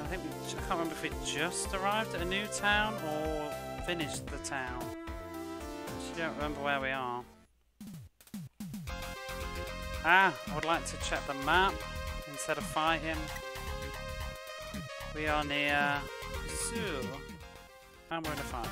I think I can't remember if we just arrived at a new town or finished the town. I don't remember where we are. Ah, I would like to check the map instead of fighting. We are near Seoul, and we're in a fight.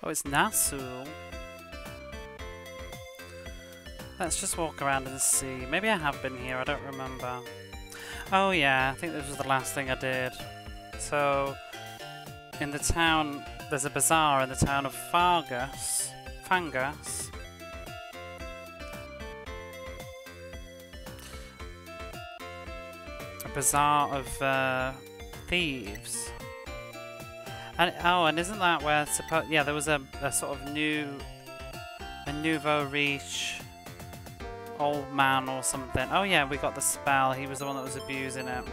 Oh, it's Nasu. Let's just walk around and see. Maybe I have been here, I don't remember. Oh yeah, I think this was the last thing I did. So, in the town, there's a bazaar in the town of Fangas. A bazaar of thieves. And, oh, and isn't that where yeah, there was a sort of nouveau riche old man or something. Oh yeah, we got the spell. He was the one that was abusing it.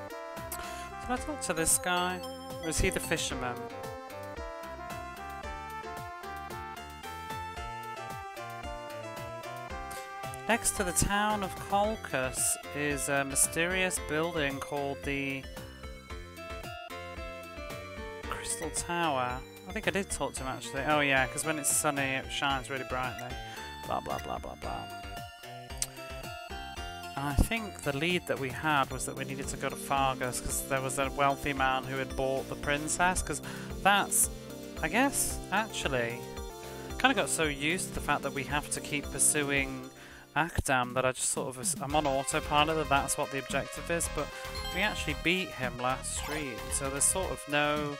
Did I talk to this guy? Or is he the fisherman? Next to the town of Colchis is a mysterious building called the Crystal Tower. I think I did talk to him actually. Oh yeah, because when it's sunny it shines really brightly. Blah blah blah blah blah. And I think the lead that we had was that we needed to go to Fargus because there was a wealthy man who had bought the princess. Because that's, I guess, actually, kind of got so used to the fact that we have to keep pursuing Akdam that I just sort of, I'm on autopilot that that's what the objective is. But we actually beat him last stream, so there's sort of no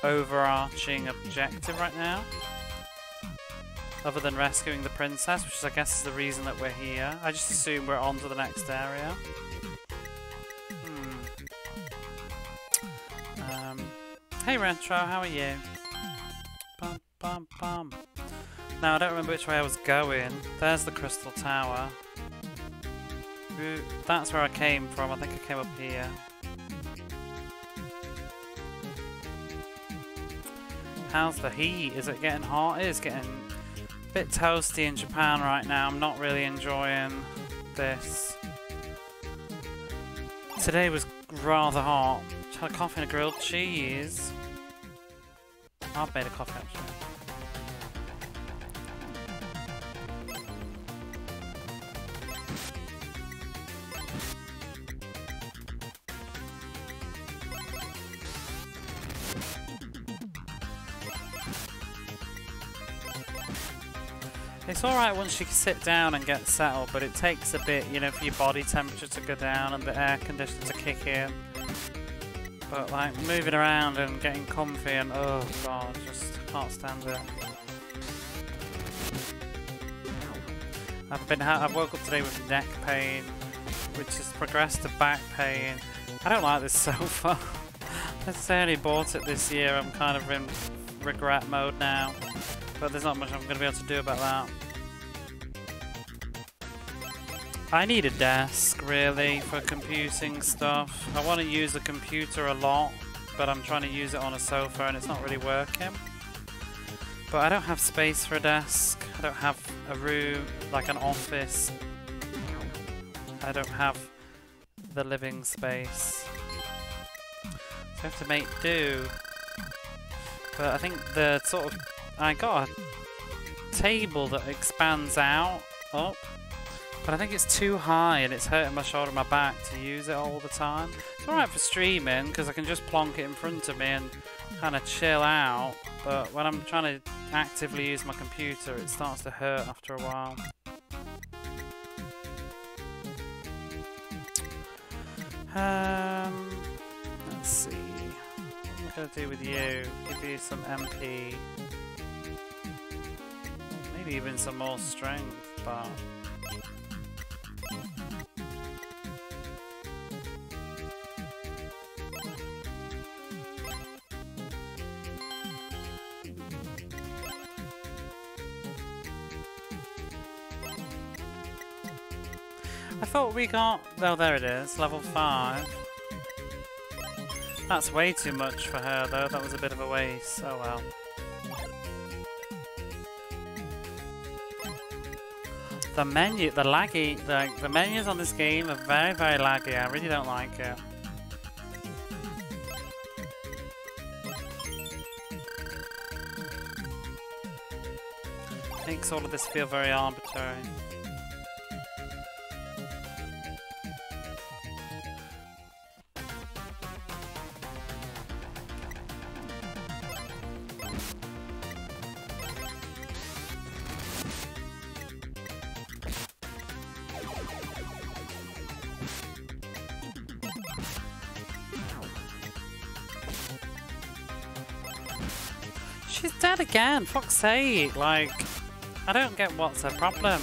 overarching objective right now other than rescuing the princess, which I guess is the reason that we're here. I just assume we're on to the next area. Hey Retro, how are you? Bum, bum, bum. Now I don't remember which way I was going. There's the Crystal Tower. Ooh, that's where I came from. I think I came up here. How's the heat? Is it getting hot? It is getting a bit toasty in Japan right now. I'm not really enjoying this. Today was rather hot. Just had a coffee and a grilled cheese. I've made a coffee actually. It's alright once you sit down and get settled, but it takes a bit, you know, for your body temperature to go down and the air conditioner to kick in. But like moving around and getting comfy and oh god, just can't stand it. I woke up today with neck pain, which has progressed to back pain. I don't like this sofa. I only bought it this year. I'm kind of in regret mode now. But there's not much I'm going to be able to do about that. I need a desk, really, for computing stuff. I want to use a computer a lot, but I'm trying to use it on a sofa and it's not really working. But I don't have space for a desk. I don't have a room, like an office. I don't have the living space. So I have to make do. But I think the sort of... I got a table that expands out up. But I think it's too high and it's hurting my shoulder and my back to use it all the time. It's alright for streaming because I can just plonk it in front of me and kind of chill out. But when I'm trying to actively use my computer, it starts to hurt after a while. Let's see. What am I going to do with you? Give you some MP. Maybe even some more strength, but... I thought we got... Oh, there it is. Level 5. That's way too much for her, though. That was a bit of a waste. Oh, well. The menu... The laggy... The menus on this game are very, very laggy. I really don't like it. Makes all of this feel very arbitrary. She's dead again, fuck's sake, like, I don't get what's her problem.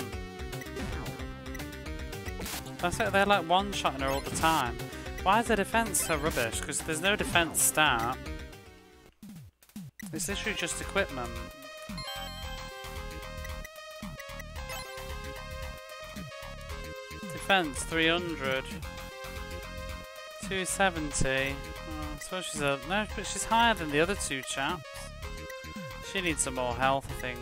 That's it, they're like one-shotting her all the time. Why is the defense so rubbish? Because there's no defense stat. It's literally just equipment. Defense 300. 270. I suppose she's a... No, but she's higher than the other two chaps. She needs some more health, I think.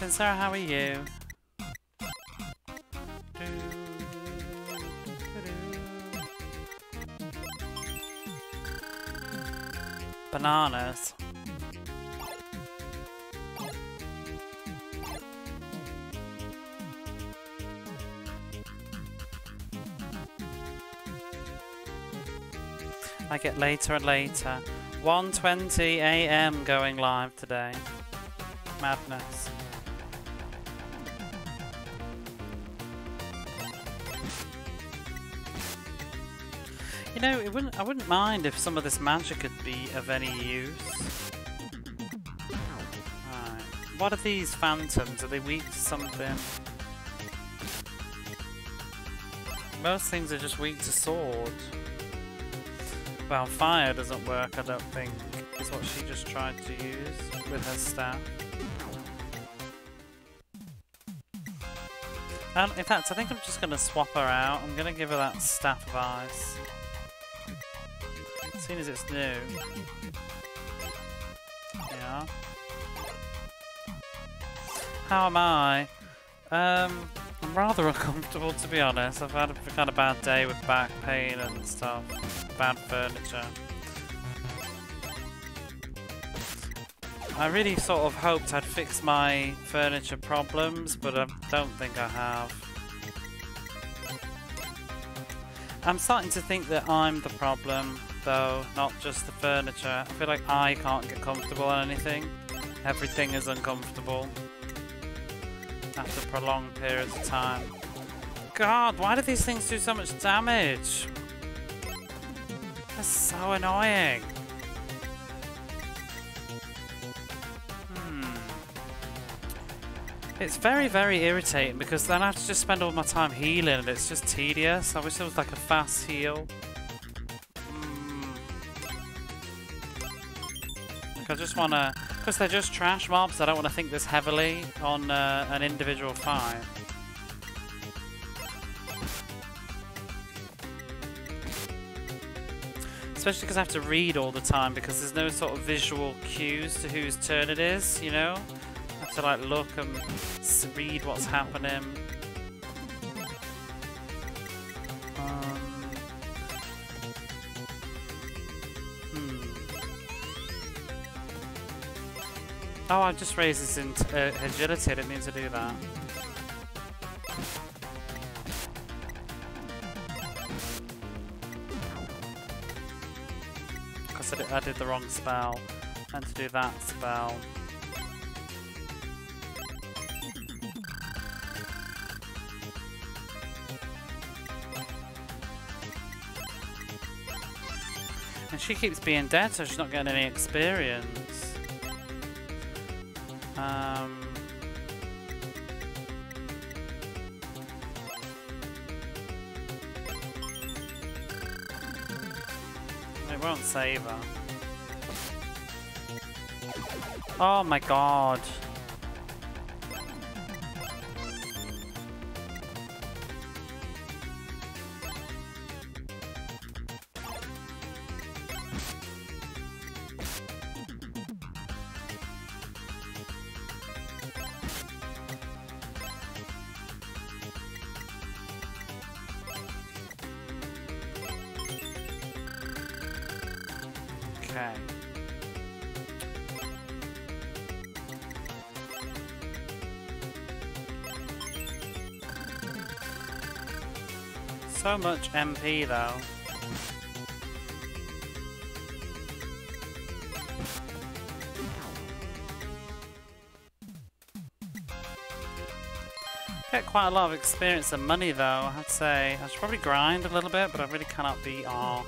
Sarah, how are you? Bananas. I get later and later. 1:20 AM going live today. Madness. You know, I wouldn't mind if some of this magic could be of any use. Right. What are these phantoms? Are they weak to something? Most things are just weak to sword. Well, fire doesn't work, I don't think, is what she just tried to use with her staff. In fact, I think I'm just going to swap her out. I'm going to give her that Staff of Ice. As soon as it's new. Yeah. How am I? I'm rather uncomfortable, to be honest. I've had a kind of bad day with back pain and stuff. Bad furniture. I really sort of hoped I'd fix my furniture problems, but I don't think I have. I'm starting to think that I'm the problem, though, not just the furniture. I feel like I can't get comfortable on anything. Everything is uncomfortable after prolonged periods of time. God, why do these things do so much damage? That's so annoying. It's very, very irritating because then I have to just spend all my time healing and it's just tedious. I wish there was like a fast heal. Like I just want to, because they're just trash mobs, I don't want to think this heavily on an individual fight. Especially because I have to read all the time because there's no sort of visual cues to whose turn it is, you know? I have to like look and read what's happening. Oh, I just raised this in agility, I didn't mean to do that. Because I did the wrong spell, and to do that spell. And she keeps being dead, so she's not getting any experience. It won't save her. Oh my god. Okay. So much MP though. Get quite a lot of experience and money though, I'd say. I should probably grind a little bit, but I really cannot be arsed.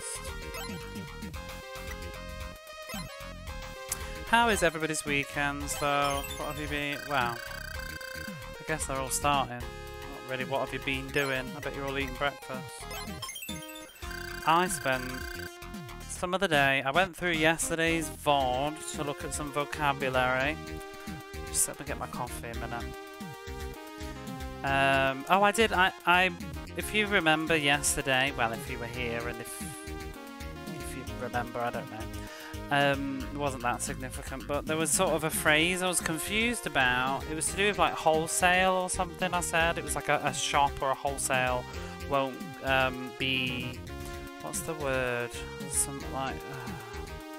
How is everybody's weekends though? What have you been... well, I guess they're all starting. Not really what have you been doing? I bet you're all eating breakfast. I spent some of the day... I went through yesterday's VOD to look at some vocabulary. Just let me get my coffee a minute. Oh, I did. If you remember yesterday, well, if you were here, and if you remember, I don't know. It wasn't that significant, but there was sort of a phrase I was confused about. It was to do with like wholesale or something. I said it was like a shop or a wholesale won't be. What's the word? Some like. I'm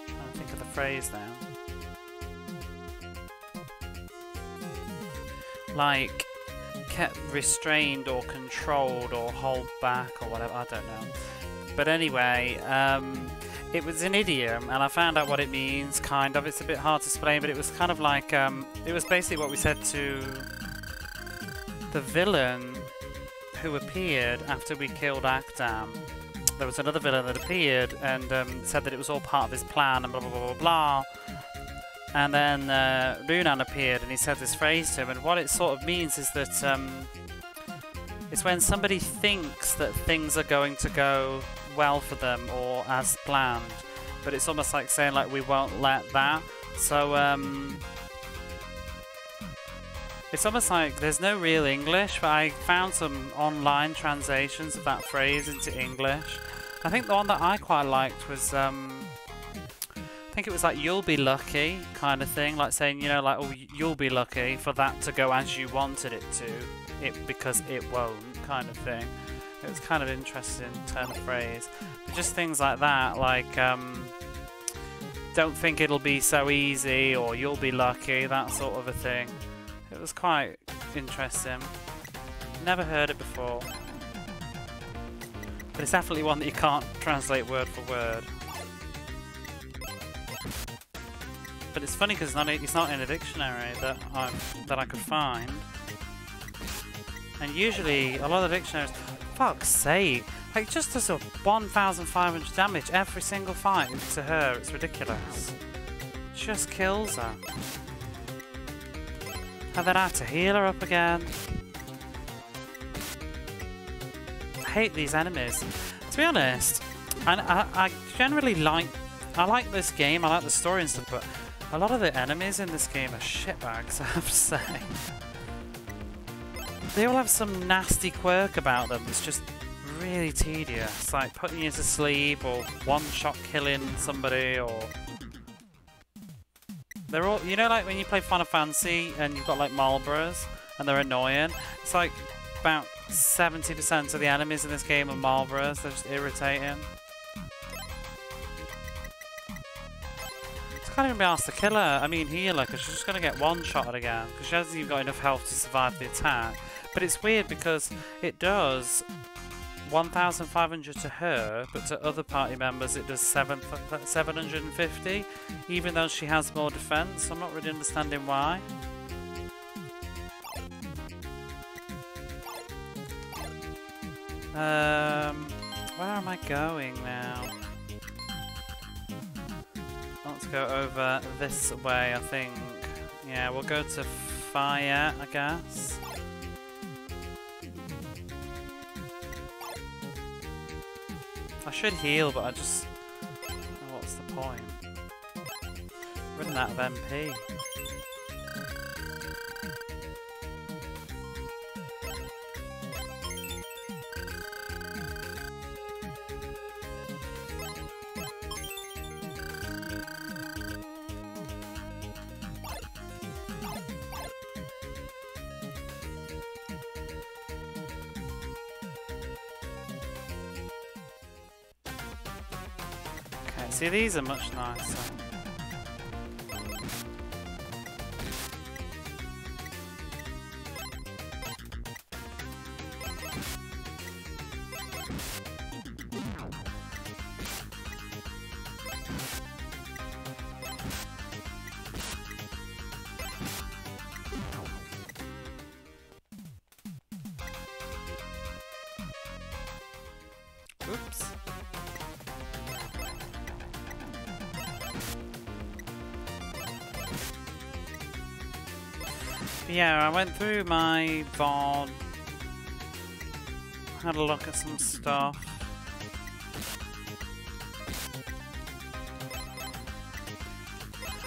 trying to think of the phrase now. Like. Kept restrained or controlled or hold back or whatever, I don't know. But anyway, it was an idiom and I found out what it means, kind of. It's a bit hard to explain, but it was kind of like, it was basically what we said to the villain who appeared after we killed Akdam. There was another villain that appeared and said that it was all part of his plan and blah blah blah blah blah. And then Runan appeared and he said this phrase to him, and what it sort of means is that it's when somebody thinks that things are going to go well for them or as planned, but it's almost like saying like we won't let that. So it's almost like there's no real English, but I found some online translations of that phrase into English. I think the one that I quite liked was I think it was like you'll be lucky kind of thing, like saying, you know, like, oh, you'll be lucky for that to go as you wanted it to, because it won't kind of thing. It was kind of interesting turn of phrase. But just things like that, like don't think it'll be so easy or you'll be lucky, that sort of a thing. It was quite interesting. Never heard it before. But it's definitely one that you can't translate word for word. But it's funny because it's not in a dictionary that I could find. And usually a lot of dictionaries, fuck's sake, like just does a 1,500 damage every single fight to her. It's ridiculous. Just kills her. And then I have to heal her up again. I hate these enemies. To be honest, and I generally like this game. I like the story and stuff, but A lot of the enemies in this game are shitbags, I have to say. They all have some nasty quirk about them. It's just really tedious, like putting you to sleep or one-shot killing somebody, or they're all, you know, like when you play Final Fantasy and you've got like Marlboros and they're annoying. It's like about 70% of the enemies in this game are Marlboros. They're just irritating. I can't even be asked to kill her. I mean heal her, because she's just going to get one-shotted again because she hasn't even got enough health to survive the attack. But it's weird because it does 1,500 to her, but to other party members it does 750, even though she has more defense. I'm not really understanding why. Where am I going now? Let's go over this way, I think. Yeah, we'll go to fire, I guess. I should heal, but I just... Oh, what's the point? Running out of MP. See, these are much nicer. Oops. Yeah, I went through my VOD, had a look at some stuff.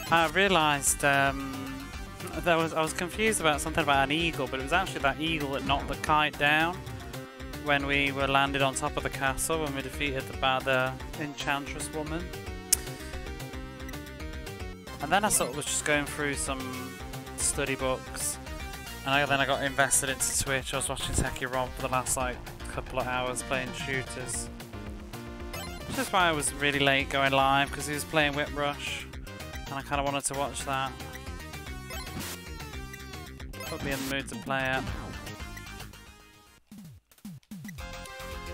I realised I was confused about something about an eagle, but it was actually that eagle that knocked the kite down when we were landed on top of the castle when we defeated the enchantress woman. And then I sort of was just going through some study books, and then I got invested into Twitch. I was watching Techie Rob for the last like couple of hours playing shooters, which is why I was really late going live, because he was playing Whip Rush and I kind of wanted to watch that. Put me in the mood to play it.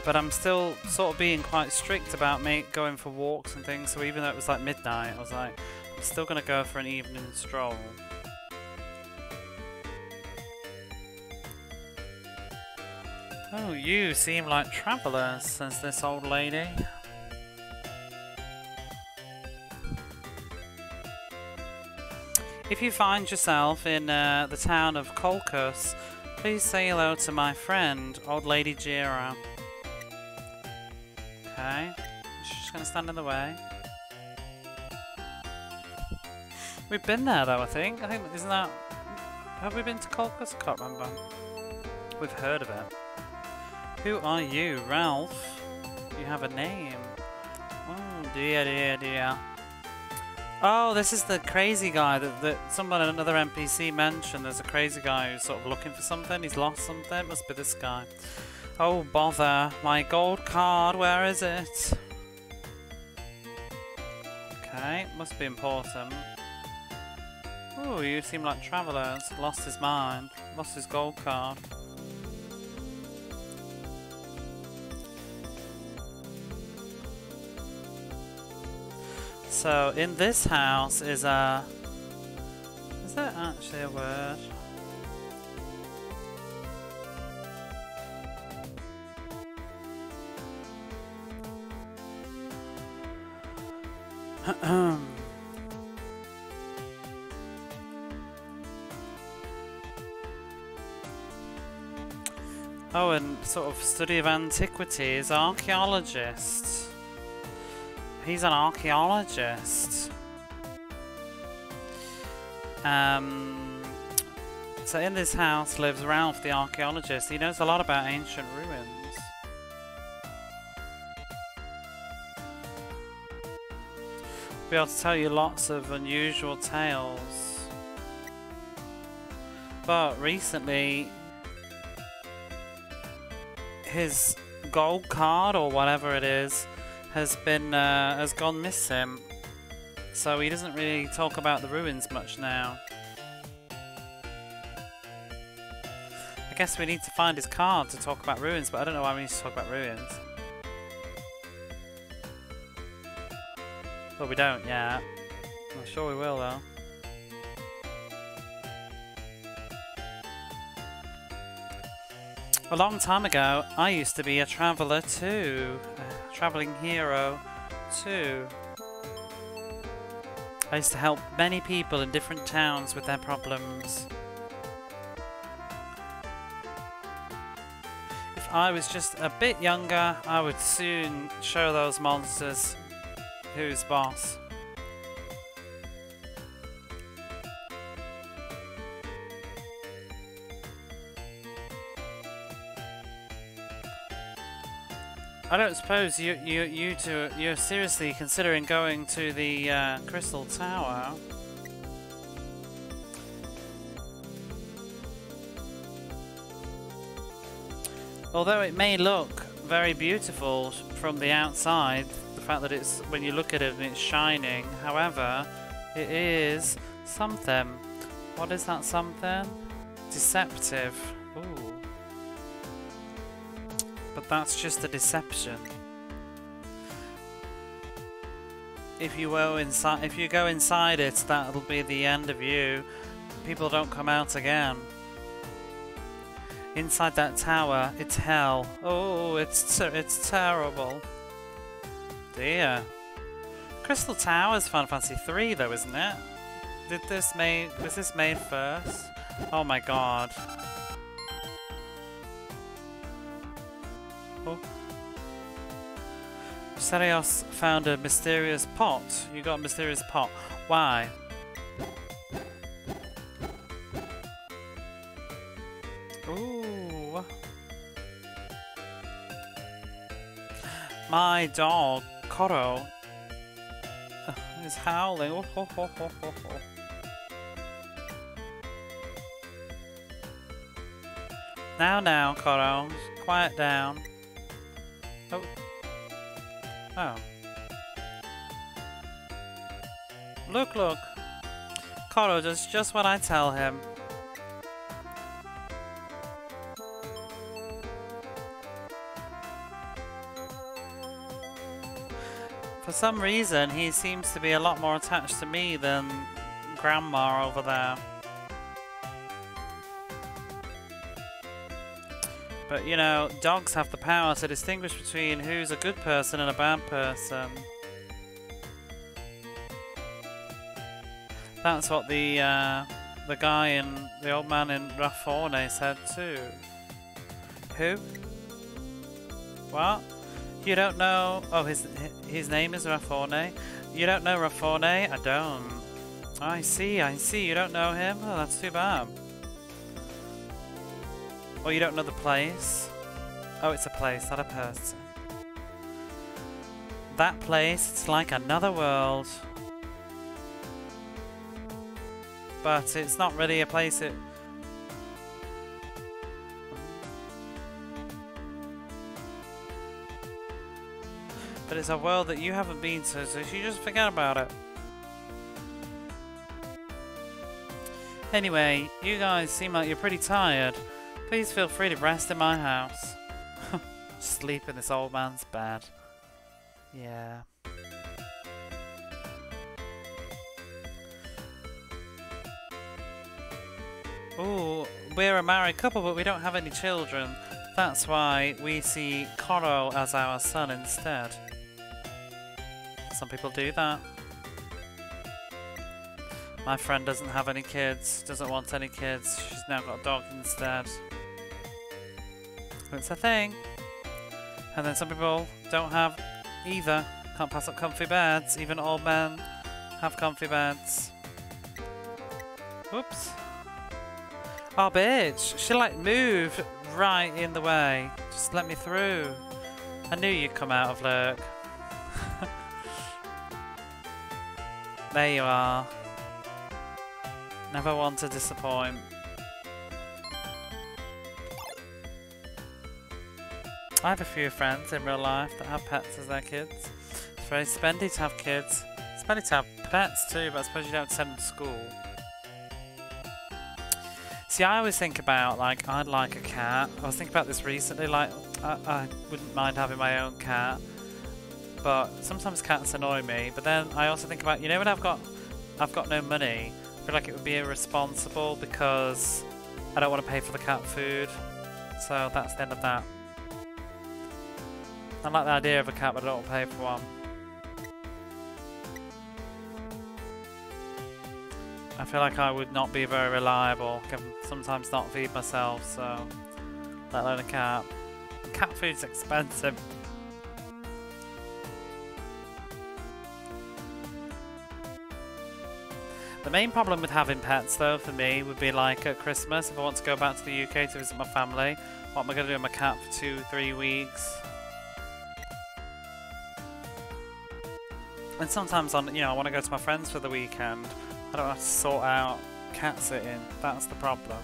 But I'm still sort of being quite strict about me going for walks and things, so even though it was like midnight, I was like, I'm still going to go for an evening stroll. Oh, you seem like travellers, says this old lady. If you find yourself in the town of Colchos, please say hello to my friend, Old Lady Jira. Okay, she's just going to stand in the way. We've been there though, I think. Isn't that... Have we been to Colchos? I can't remember. We've heard of it. Who are you, Ralph? You have a name. Oh dear, dear, dear. Oh, this is the crazy guy that someone, another NPC mentioned. There's a crazy guy who's sort of looking for something. He's lost something. It must be this guy. Oh, bother. My gold card, where is it? Okay, must be important. Oh, you seem like travellers. Lost his mind. Lost his gold card. So, in this house is a... Is that actually a word? Oh, and sort of study of antiquities, archaeologist. He's an archaeologist. So in this house lives Ralph the archaeologist. He knows a lot about ancient ruins. Be able to tell you lots of unusual tales. But recently, his gold card or whatever it is has gone missing. So he doesn't really talk about the ruins much now. I guess we need to find his card to talk about ruins, but I don't know why we need to talk about ruins. Well, we don't yet. I'm sure we will, though. A long time ago, I used to be a traveller too. A travelling hero too. I used to help many people in different towns with their problems. If I was just a bit younger, I would soon show those monsters who's boss. I don't suppose you're seriously considering going to the Crystal Tower? Although it may look very beautiful from the outside, the fact that it's, when you look at it and it's shining, however, it is something. What is that something? Deceptive. Ooh. But that's just a deception. If you go inside it, that'll be the end of you. People don't come out again. Inside that tower, it's hell. Oh, it's terrible. Dear. Crystal Tower is Final Fantasy 3, though, isn't it? Was this made first? Oh my god. Oh. Serios found a mysterious pot. You got a mysterious pot. Why? Ooh. My dog, Koro, is howling. Oh, ho, ho, ho, ho, ho. Now, Koro, quiet down. Oh. Oh. Look. Koro does just what I tell him. For some reason, he seems to be a lot more attached to me than Grandma over there. But you know, dogs have the power to distinguish between who's a good person and a bad person. That's what the guy in the old man in Raffone said too. Who? What? You don't know? Oh, his name is Raffone. You don't know Raffone? I don't. I see. You don't know him? Oh, that's too bad. Or you don't know the place? Oh, it's a place, not a person. That place, it's like another world. But it's not really a place But it's a world that you haven't been to, so you just forget about it. Anyway, you guys seem like you're pretty tired. Please feel free to rest in my house. Sleep in this old man's bed. Yeah. Ooh, we're a married couple, but we don't have any children. That's why we see Koro as our son instead. Some people do that. My friend doesn't have any kids, doesn't want any kids. She's now got a dog instead. It's a thing. And then some people don't have either. Can't pass up comfy beds. Even old men have comfy beds. Whoops. Oh, bitch. She, like, moved right in the way. Just let me through. I knew you'd come out of lurk. There you are. Never one to disappoint. I have a few friends in real life that have pets as their kids. It's very spendy to have kids. It's spendy to have pets too, but I suppose you don't send them to school. See, I always think about, like, I'd like a cat. I was thinking about this recently, like, I wouldn't mind having my own cat. But sometimes cats annoy me. But then I also think about, you know, when I've got no money, I feel like it would be irresponsible because I don't want to pay for the cat food. So that's the end of that. I like the idea of a cat, but I don't want to pay for one. I feel like I would not be very reliable. I can sometimes not feed myself, so let alone a cat. Cat food's expensive. The main problem with having pets, though, for me, would be like at Christmas, if I want to go back to the UK to visit my family, what am I going to do with my cat for 2-3 weeks? And sometimes, you know, I want to go to my friends for the weekend. I don't have to sort out cat sitting. That's the problem.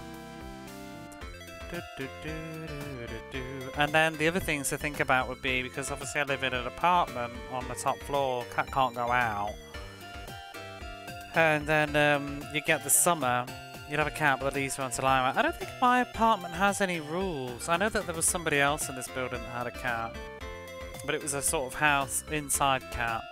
And then the other things to think about would be, because obviously I live in an apartment on the top floor, cat can't go out. And then you get the summer, you'd have a cat, but at least once a while. I don't think my apartment has any rules. I know that there was somebody else in this building that had a cat, but it was a sort of house inside cat.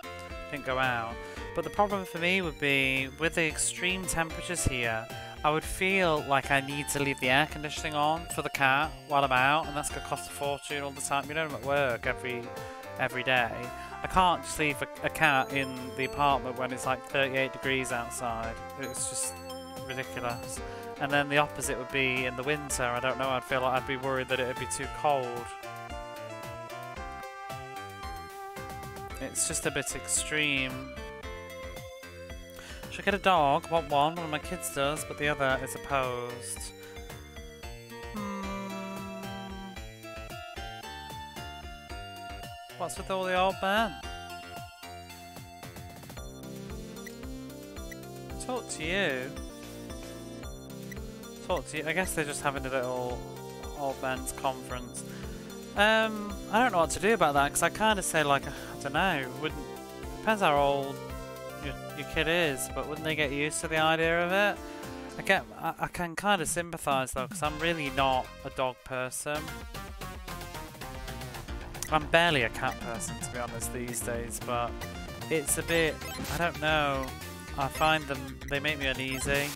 Didn't go out. But the problem for me would be, with the extreme temperatures here, I would feel like I need to leave the air conditioning on for the cat while I'm out, and that's going to cost a fortune all the time. You know, I'm at work every day. I can't just leave a cat in the apartment when it's like 38 degrees outside. It's just ridiculous. And then the opposite would be in the winter. I don't know, I'd feel like I'd be worried that it would be too cold. It's just a bit extreme. Should I get a dog? Want one of my kids does, but the other is opposed. What's with all the old men? Talk to you. Talk to you. I guess they're just having a little old men's conference. I don't know what to do about that, because I kind of say, like, I don't know. Depends how old your kid is, but wouldn't they get used to the idea of it? I can kind of sympathise though, because I'm really not a dog person. I'm barely a cat person, to be honest, these days, but it's a bit, I don't know, I find they make me uneasy.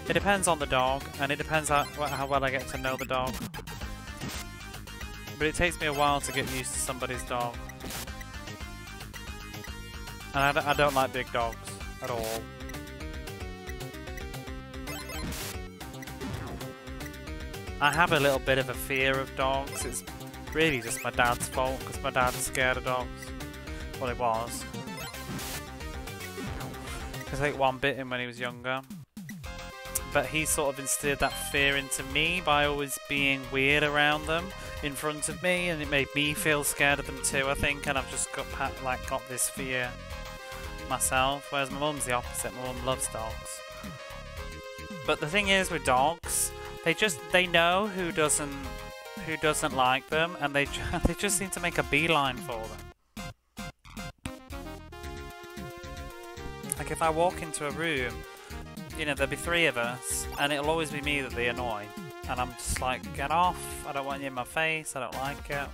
It depends on the dog, and it depends how well I get to know the dog. But it takes me a while to get used to somebody's dog. And I don't like big dogs at all. I have a little bit of a fear of dogs. It's really just my dad's fault, because my dad's scared of dogs. Well, it was. Because I think one bit him when he was younger. But he sort of instilled that fear into me by always being weird around them in front of me, and it made me feel scared of them too, I think, and I've just got this fear myself, whereas my mum's the opposite. My mum loves dogs. But the thing is with dogs, they know who doesn't like them, and they just seem to make a beeline for them. Like if I walk into a room, you know, there'll be 3 of us, and it'll always be me that they annoy. And I'm just like, get off, I don't want you in my face, I don't like it.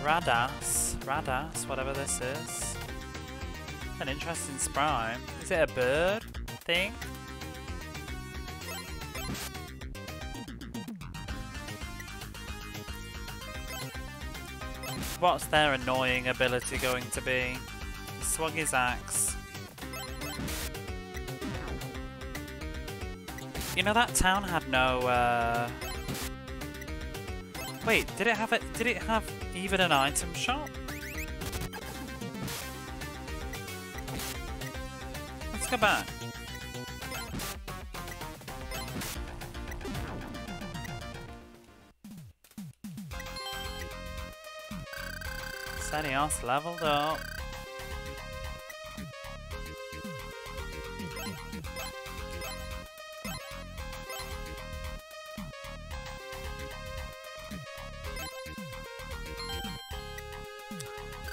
Radas, whatever this is. An interesting sprite. Is it a bird thing? What's their annoying ability going to be? He swung his axe. You know, that town had no, Wait, did it have even an item shop? That's go back. Senios leveled up.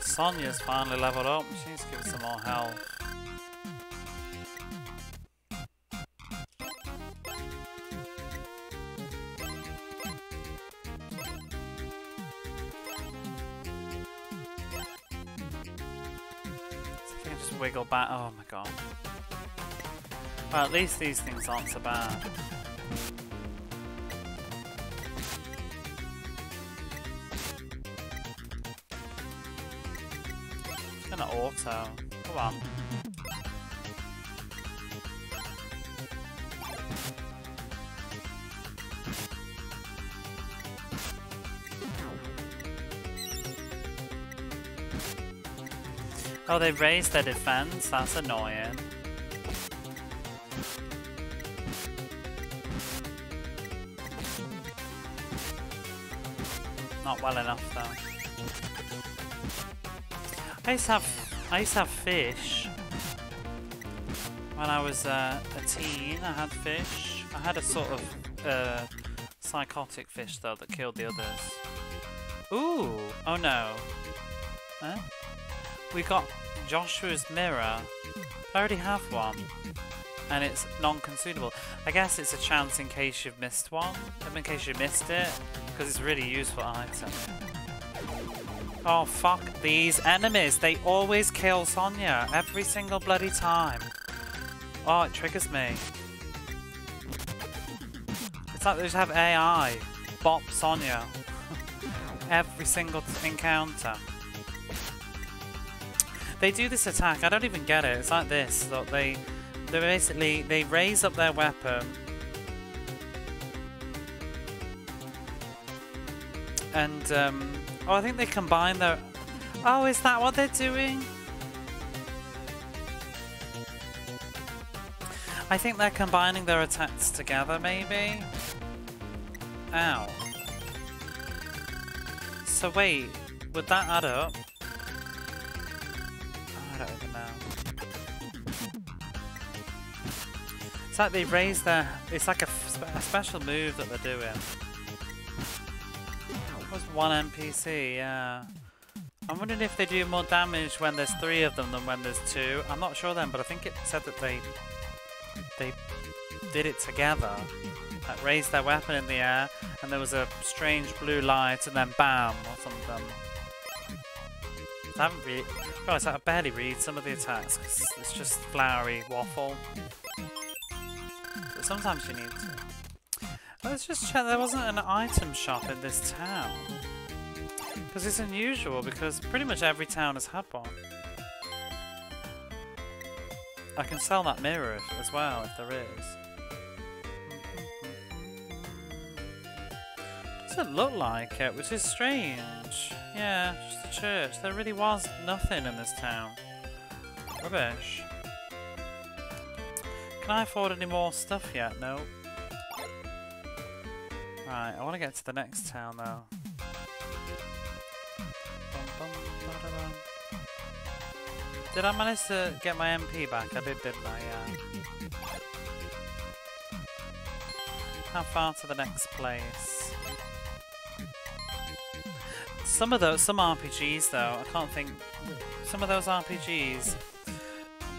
Sonia's finally leveled up. She needs to give us some more health. So if I can just wiggle back. Oh my god. Well, at least these things aren't so bad. Auto. Come on. Oh, they raised their defense. That's annoying. Not well enough though. I used to have fish when I was a teen. I had fish. I had a sort of psychotic fish though that killed the others. Ooh! Oh no! Huh? We got Joshua's mirror. I already have one, and it's non-consumable. I guess it's a chance in case you've missed one. In case you missed it, because it's a really useful item. Oh fuck these enemies, they always kill Sonia, every single bloody time. Oh, it triggers me. It's like they just have AI bop Sonia every single encounter. They do this attack, I don't even get it, it's like this. Look, they basically, they raise up their weapon and oh, I think they combine their... Oh, is that what they're doing? I think they're combining their attacks together, maybe? Ow. So wait, would that add up? Oh, I don't even know. It's like they raise their... It's like a special move that they're doing. Was one NPC, yeah. I'm wondering if they do more damage when there's 3 of them than when there's 2. I'm not sure then, but I think it said that they did it together. Like raised their weapon in the air, and there was a strange blue light, and then BAM or something. I haven't read. Guys, I barely read some of the attacks because it's just flowery waffle. But sometimes you need to. Let's just check, there wasn't an item shop in this town. Because it's unusual, because pretty much every town has had one. I can sell that mirror as well, if there is. Doesn't look like it, which is strange. Yeah, just a church. There really was nothing in this town. Rubbish. Can I afford any more stuff yet? No. Right, I want to get to the next town though. Did I manage to get my MP back? I did, didn't I? Yeah. How far to the next place? Some RPGs though, I can't think. Some of those RPGs,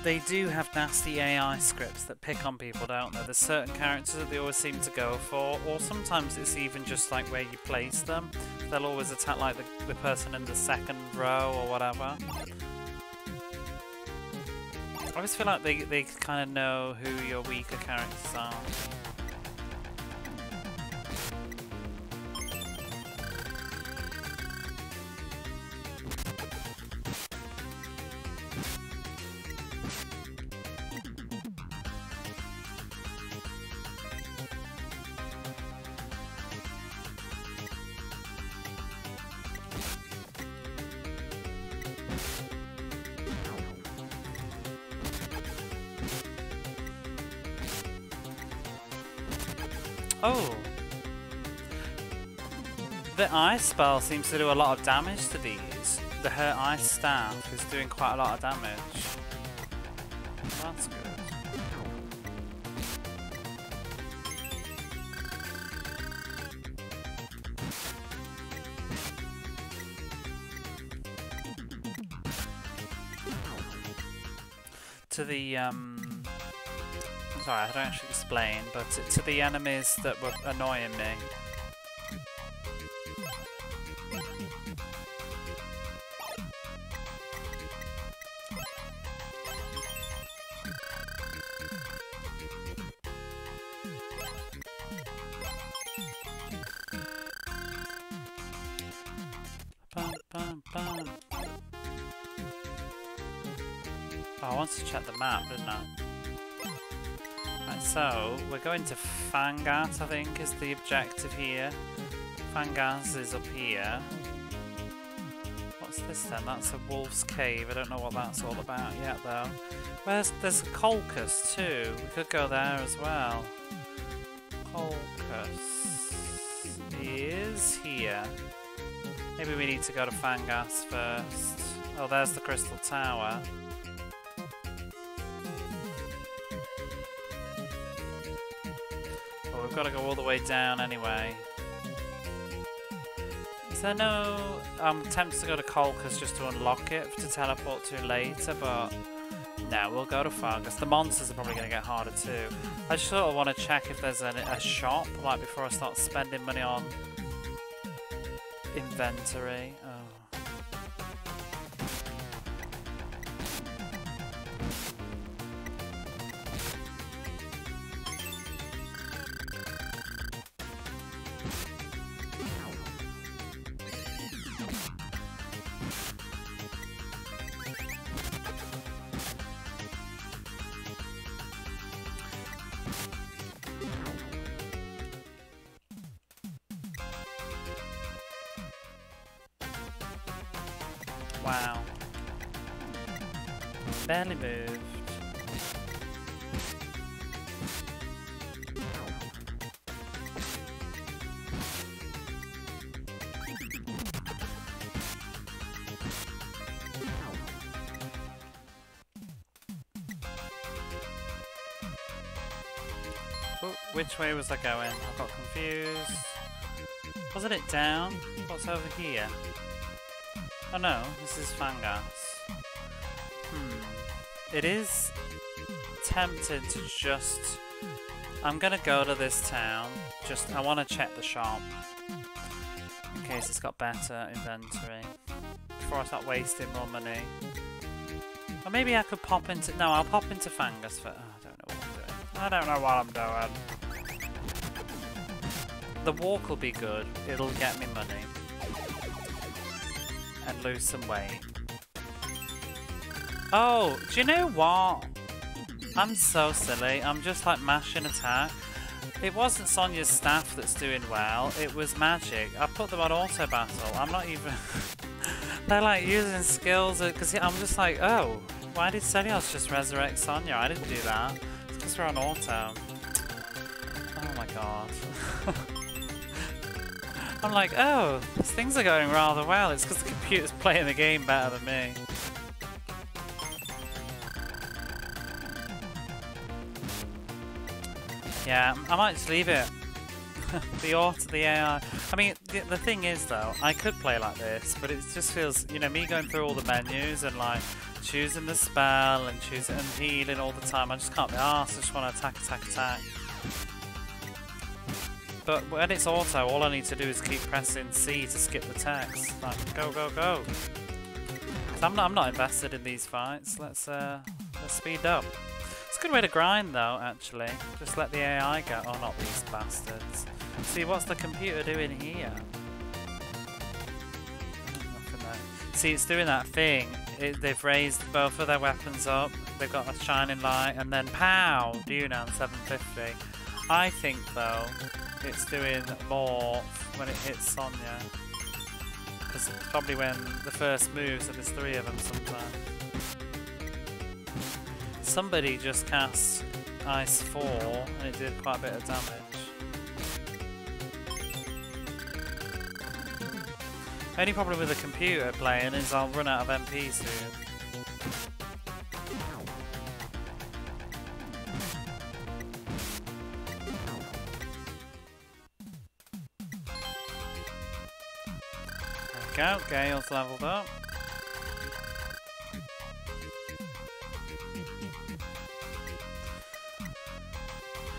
they do have nasty AI scripts that pick on people, don't they? There's certain characters that they always seem to go for, or sometimes it's even just like where you place them. They'll always attack like the person in the second row or whatever. I always feel like they kind of know who your weaker characters are. Oh! The ice spell seems to do a lot of damage to these. The her ice staff is doing quite a lot of damage. That's good. To the sorry, I don't actually explain, but to the enemies that were annoying me. Bum, bum, bum. Oh, I wanted to check the map, didn't I? Right, so we're going to Fangas, I think, is the objective here. Fangas is up here. What's this then? That's a wolf's cave. I don't know what that's all about yet, though. There's a Colchis too. We could go there as well. Colchis is here. Maybe we need to go to Fangas first. Oh, there's the Crystal Tower. Well, we've got to go all the way down anyway. Is there no... I'm tempted to go to Colchis just to unlock it to teleport to later, but... No, we'll go to Fangas. The monsters are probably going to get harder too. I just sort of want to check if there's a shop, like before I start spending money on inventory. Oh. Wow. Barely moved. Oh, which way was I going? I got confused. Wasn't it down? What's over here? Oh no, this is Fangas. It is tempted to just... I'm gonna go to this town. I want to check the shop. In case it's got better inventory. Before I start wasting more money. Or maybe I could pop into... No, I'll pop into Fangas for... Oh, I don't know what I'm doing. I don't know what I'm doing. The walk will be good. It'll get me money. And lose some weight. Oh, do you know what? I'm so silly. I'm just like mashing attack. It wasn't Sonia's staff that's doing well. It was magic. I put them on auto battle. I'm not even... They're like using skills because I'm just like, oh, why did Celios just resurrect Sonia? I didn't do that. It's because we're on auto. Oh my god. I'm like, oh, these things are going rather well. It's because the computer's playing the game better than me. Yeah, I might just leave it. the AI. I mean, the thing is though, I could play like this, but it just feels, you know, me going through all the menus and like choosing the spell and choosing and healing all the time. I just can't be arsed. I just want to attack. But when it's auto, all I need to do is keep pressing C to skip the text. Like, go. So I'm not invested in these fights. Let's speed up. It's a good way to grind though, actually. Just let the AI go. Oh, not these bastards. See, what's the computer doing here? Nothing there. See, it's doing that thing. They've raised both of their weapons up. They've got a shining light, and then pow! Dunan 750. I think though, it's doing more when it hits Sonia. Because it's probably when the first moves, and there's 3 of them sometimes. Somebody just cast Ice 4 and it did quite a bit of damage. Only problem with the computer playing is I'll run out of MP soon. There we go, Gale's leveled up.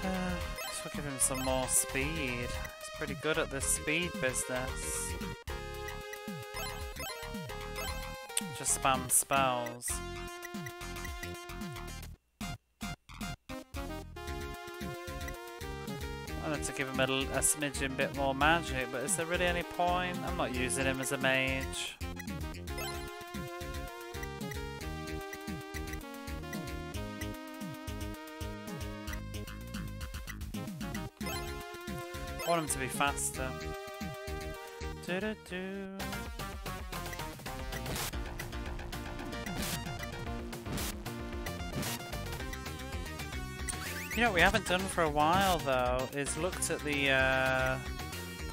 This will give him some more speed. He's pretty good at this speed business. Just spam spells. I wanted to give him a smidgen bit more magic, but is there really any point? I'm not using him as a mage. I want him to be faster. Do-do-do. You know what we haven't done for a while though is looked at the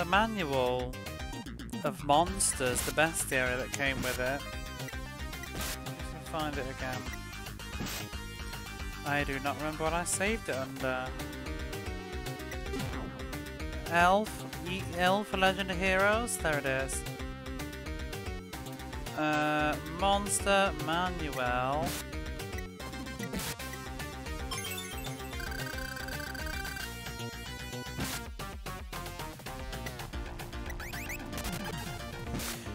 manual of monsters, the bestiary that came with it. Let's find it again. I do not remember what I saved it under. L for Legend of Heroes. There it is. Monster manual.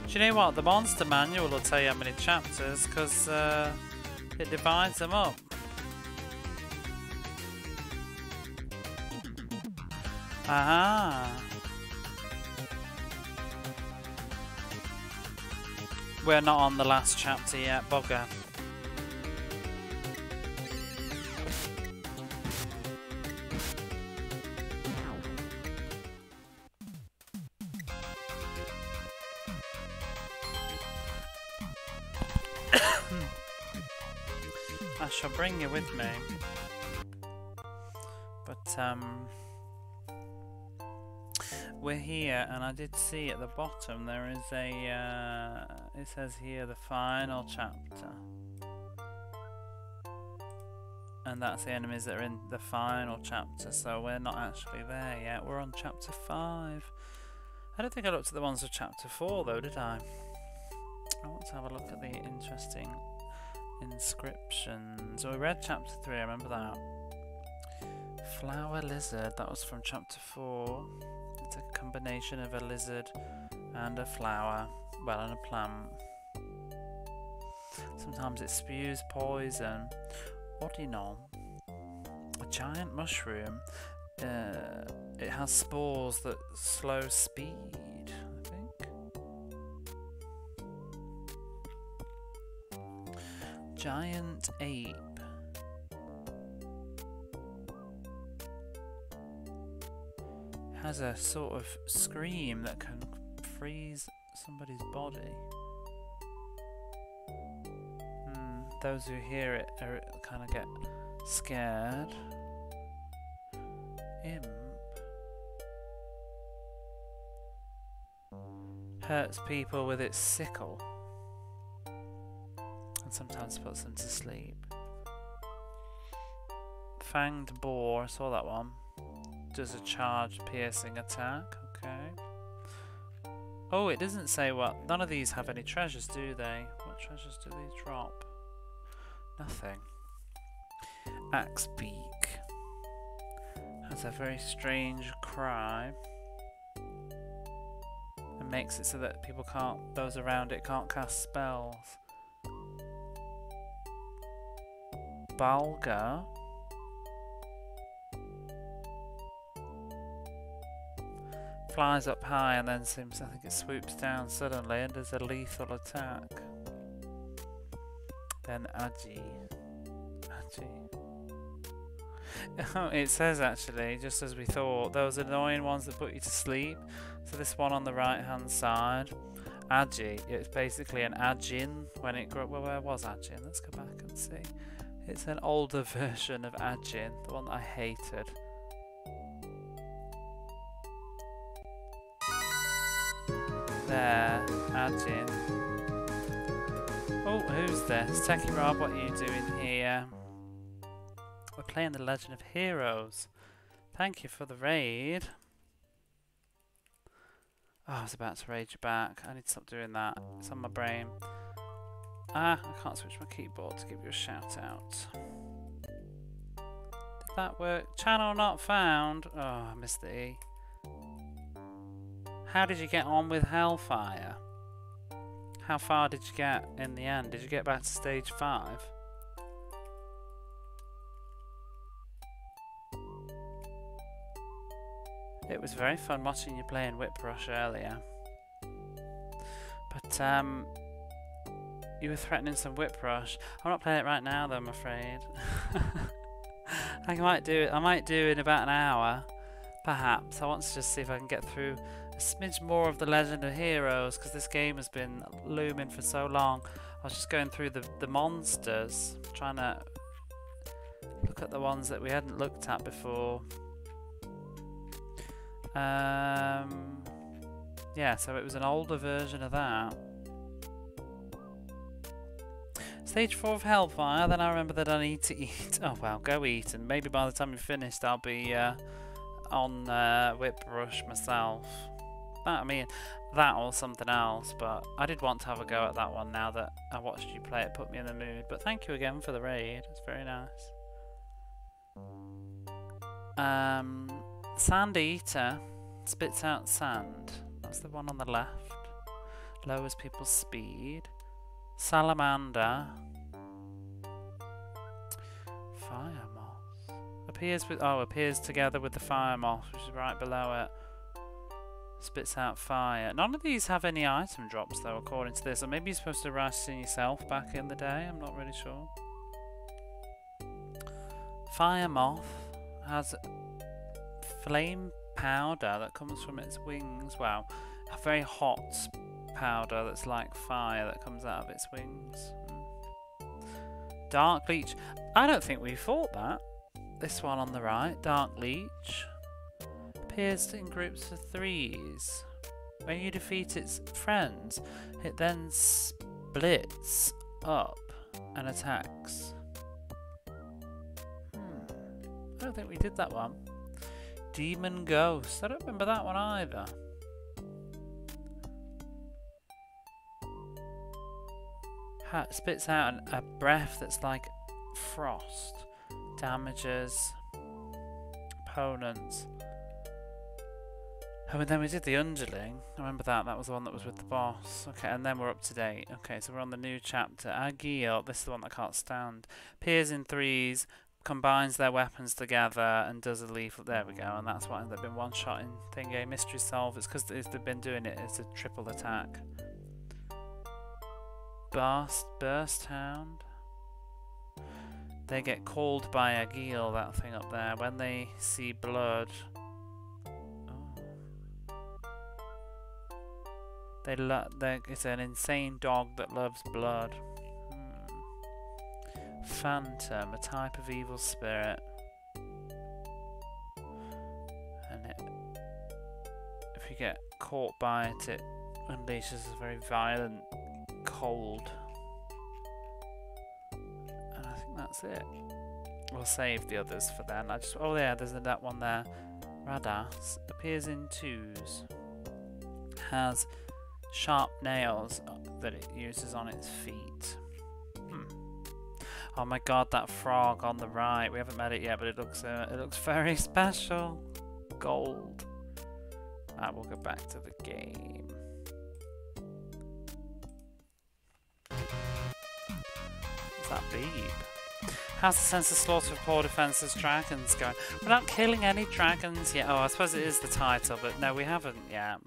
Do you know what? The monster manual will tell you how many chapters because it divides them up. Aha! We're not on the last chapter yet, bugger. I shall bring you with me. But, we're here, and I did see at the bottom there is a, it says here the final chapter. And that's the enemies that are in the final chapter, so we're not actually there yet. We're on chapter 5. I don't think I looked at the ones of chapter 4 though, did I? I want to have a look at the interesting inscriptions. So we read chapter 3, I remember that. Flower lizard, that was from chapter 4. It's a combination of a lizard and a flower, well, and a plant. Sometimes it spews poison. Odyssey, a giant mushroom. It has spores that slow speed, I think. Giant ape. Has a sort of scream that can freeze somebody's body. Those who hear it kind of get scared. Imp. Hurts people with its sickle. And sometimes puts them to sleep. Fanged boar, I saw that one. Does a charged piercing attack, okay. Oh, it doesn't say what. None of these have any treasures, do they? What treasures do these drop? Nothing. Axe beak. Has a very strange cry. And makes it so that people can't, those around it can't cast spells. Balga. Flies up high and then seems, I think it swoops down suddenly and does a lethal attack. Then Agi. Oh, it says actually, just as we thought, those annoying ones that put you to sleep. So this one on the right hand side, Agi, it's basically an Ajin when it grew up. Well, where was Ajin? Let's go back and see. It's an older version of Ajin, the one that I hated. There. Add in. Oh, who's this? Techie Rob, what are you doing here? We're playing The Legend of Heroes. Thank you for the raid. Oh, I was about to raid you back. I need to stop doing that. It's on my brain. Ah, I can't switch my keyboard to give you a shout out. Did that work? Channel not found. Oh, I missed the E. How did you get on with Hellfire? How far did you get in the end? Did you get back to stage 5? It was very fun watching you playing Whiprush earlier. But, you were threatening some Whiprush. I'm not playing it right now though, I'm afraid. I might do it in about an hour, perhaps. I want to just see if I can get through a smidge more of The Legend of Heroes, because this game has been looming for so long. I was just going through the monsters, trying to look at the ones that we hadn't looked at before. Yeah, so it was an older version of that. Stage 4 of Hellfire, then I remember that I need to eat. Oh well, go eat, and maybe by the time you're finished I'll be on Whiprush myself. I mean, that or something else, but I did want to have a go at that one now that I watched you play it, put me in the mood. But thank you again for the raid, it's very nice. Sand Eater spits out sand. That's the one on the left. Lowers people's speed. Salamander. Fire moth. Appears together with the fire moth, which is right below it. Spits out fire. None of these have any item drops though, according to this. Or maybe you're supposed to rise in yourself back in the day. I'm not really sure. Fire moth has flame powder that comes from its wings. Wow, a very hot powder that's like fire that comes out of its wings. Dark Leech. I don't think we fought that. This one on the right, Dark Leech, appears in groups of 3s. When you defeat its friends, it then splits up and attacks. I don't think we did that one. Demon Ghost. I don't remember that one either. Spits out a breath that's like frost. Damages opponents. Oh, and then we did the Underling. I remember that. That was the one that was with the boss. Okay, and then we're up to date. Okay, so we're on the new chapter. Agil. This is the one that I can't stand. Appears in 3s. Combines their weapons together and does a leaflet. There we go, and that's why they've been one-shotting Thingy. Mystery Solve. It's because they've been doing it. It's a triple attack. Burst Hound. They get called by Agil, that thing up there, when they see blood. It's an insane dog that loves blood. Phantom, a type of evil spirit. And if you get caught by it, it unleashes a very violent cold. And I think that's it. We'll save the others for then. Oh yeah, there's that one there. Radas appears in 2s. Has sharp nails that it uses on its feet. Oh my god, that frog on the right. We haven't met it yet, but it looks very special. Gold. Alright, we'll go back to the game. What's that beep? How's the sense of slaughter of poor defenseless dragons going? We're not killing any dragons yet. Oh, I suppose it is the title, but no, we haven't yet.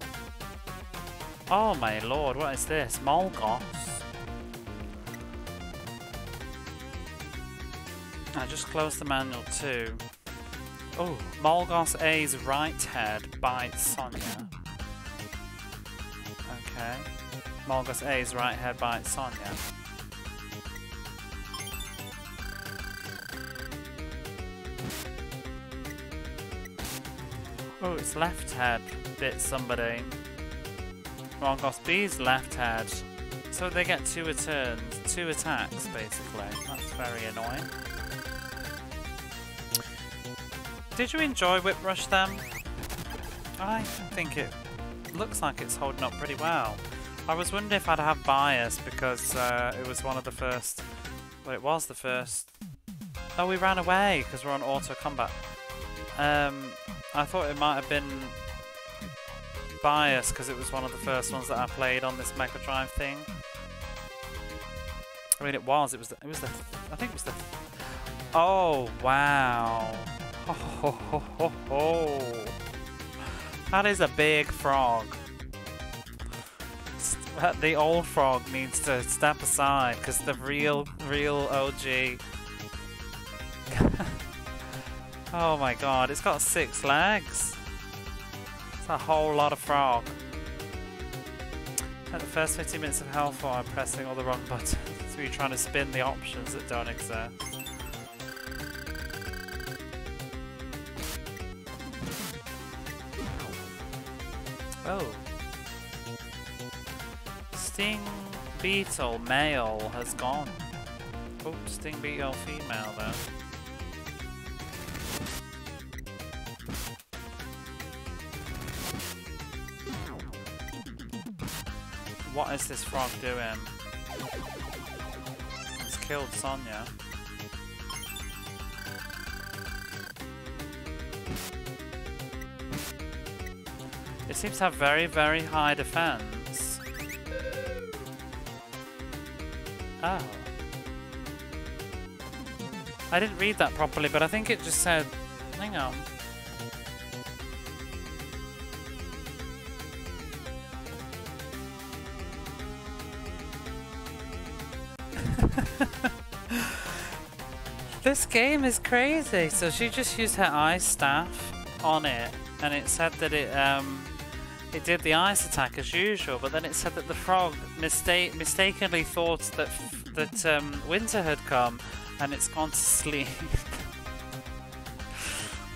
Oh my lord, what is this? Molgoth. I just closed the manual too. Oh, Molgoth A's right head bites Sonya. Okay. Molgoth A's right head bites Sonya. Oh, its left head bit somebody. Rongos B's left head. So they get 2 returns, 2 attacks basically. That's very annoying. Did you enjoy Whip Rush then? I think it looks like it's holding up pretty well. I was wondering if I'd have bias because it was one of the first... Well, it was the first... Oh, we ran away because we're on auto combat. I thought it might have been bias because it was one of the first ones that I played on this Mega Drive thing. I mean, it was the, I think it was the, oh, wow. That is a big frog. The old frog needs to step aside because the real OG. Oh my god, it's got 6 legs. It's a whole lot of frog. At the first 15 minutes of health while I'm pressing all the wrong buttons. So you're trying to spin the options that don't exist. Oh. Sting Beetle male has gone. Oh, Sting Beetle female though. What is this frog doing? It's killed Sonia. It seems to have very, very high defense. Oh. I didn't read that properly, but I think it just said... Hang on. This game is crazy. So she just used her ice staff on it, and it said that it did the ice attack as usual. But then it said that the frog mistakenly thought that winter had come, and it's gone to sleep.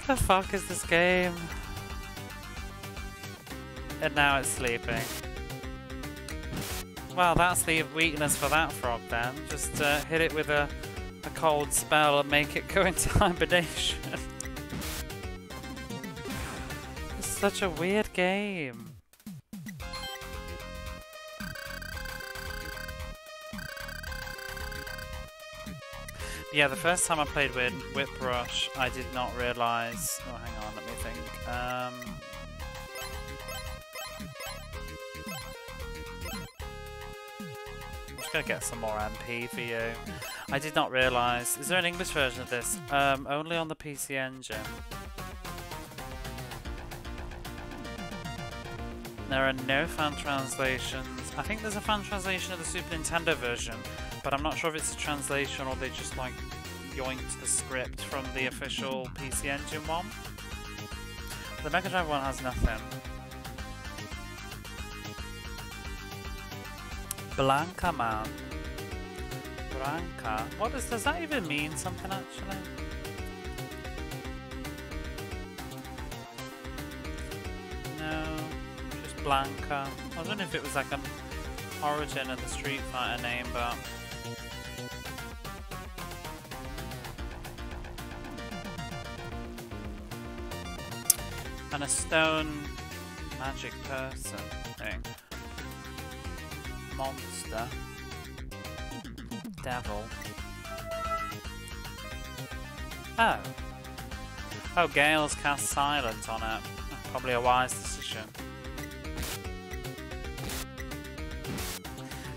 What the fuck is this game? And now it's sleeping. Well, that's the weakness for that frog then. Just hit it with a cold spell and make it go into hibernation. It's such a weird game. Yeah, the first time I played with Whip Rush, I did not realise... Oh, hang on, let me think. Gonna get some more MP for you. I did not realise. Is there an English version of this? Only on the PC Engine. There are no fan translations. I think there's a fan translation of the Super Nintendo version, but I'm not sure if it's a translation or they just like yoinked the script from the official PC Engine one. The Mega Drive one has nothing. Blanca man. Blanca. What does that even mean something actually? No, just Blanca. I was wondering if it was like an origin of the Street Fighter name, but and a stone magic person thing. Monster. Devil. Oh. Oh, Gale's cast silent on it. Probably a wise decision.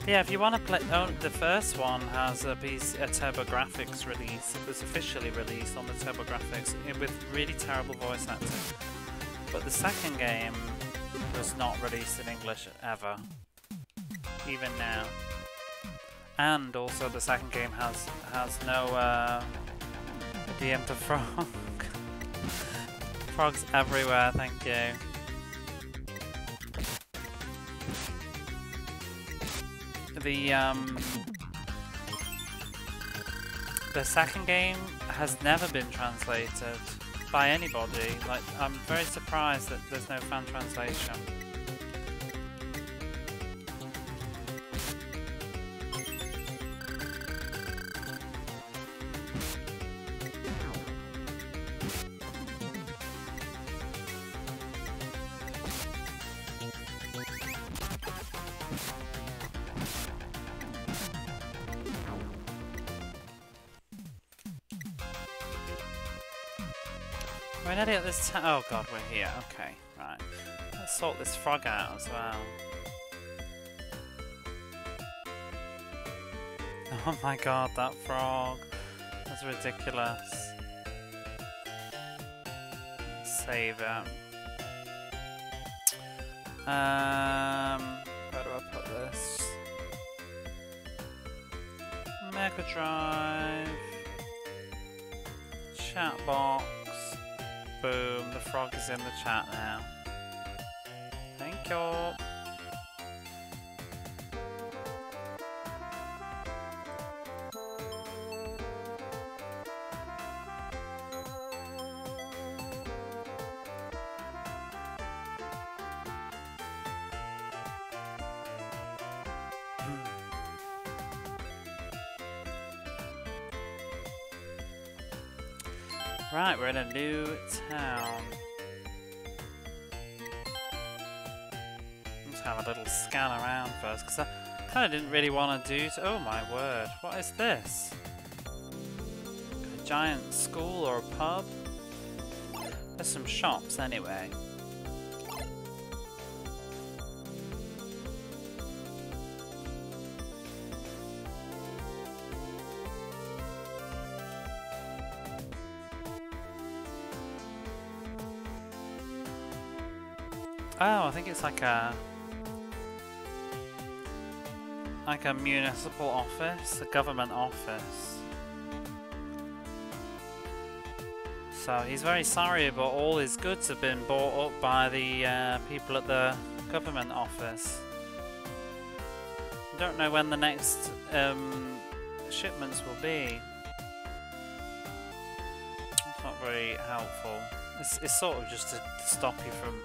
Yeah, if you want to play... Oh, the first one has a TurboGrafx release. It was officially released on the TurboGrafx with really terrible voice acting. But the second game was not released in English ever. Even now. And also the second game has no DM to frog. Frogs everywhere, thank you. The second game has never been translated by anybody. Like, I'm very surprised that there's no fan translation. We're nearly at this town. Oh god, we're here. Okay, right. Let's sort this frog out as well. Oh my god, that frog. That's ridiculous. Save it. Where do I put this? Mega Drive. Chat box. Boom, the frog is in the chat now. Thank you. Right, we're in a new town. Let's have a little scan around first, because I kind of didn't really want to do... Oh my word, what is this? A giant school or a pub? There's some shops anyway. Oh, I think it's like a municipal office, a government office. So he's very sorry, but all his goods have been bought up by the people at the government office. I don't know when the next shipments will be. It's not very helpful. It's sort of just to stop you from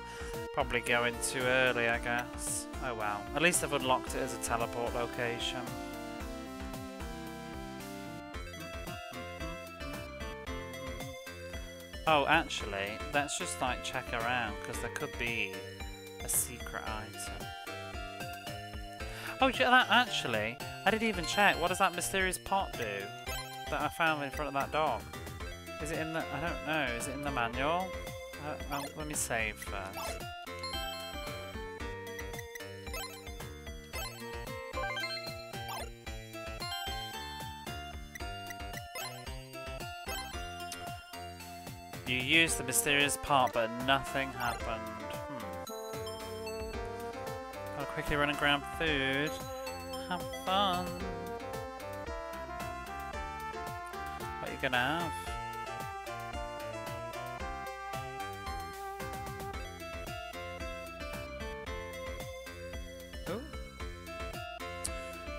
probably going too early, I guess. Oh well. At least I've unlocked it as a teleport location. Oh, actually, let's just like check around, because there could be a secret item. Oh, actually, I didn't even check. What does that mysterious pot do that I found in front of that dog? Is it in the... I don't know. Is it in the manual? Let me save first. You used the mysterious part, but nothing happened. Gotta quickly run and grab food. Have fun. What are you gonna have? Oh.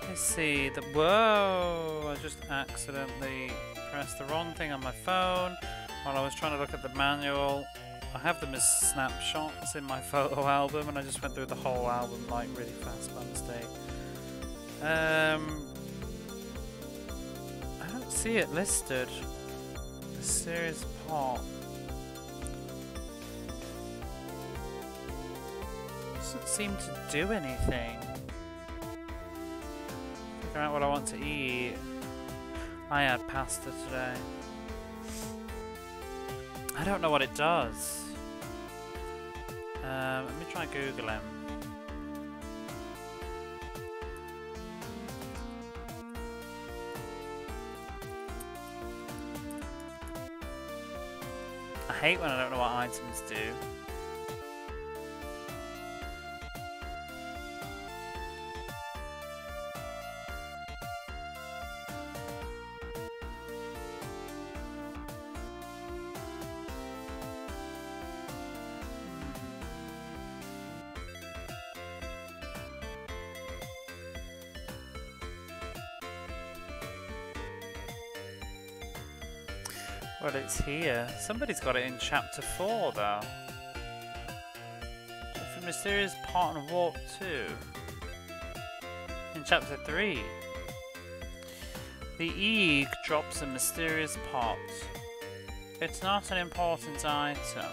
Let's see. Whoa! I just accidentally pressed the wrong thing on my phone. While I was trying to look at the manual. I have them as snapshots in my photo album, and I just went through the whole album like really fast by mistake. I don't see it listed. The serious part. Doesn't seem to do anything. Figure out what I want to eat. I had pasta today. I don't know what it does. Let me try Googling. I hate when I don't know what items do. Well, it's here. Somebody's got it in chapter 4, though. For Mysterious Pot and Warp 2. In chapter 3. The Eeg drops a mysterious pot. It's not an important item.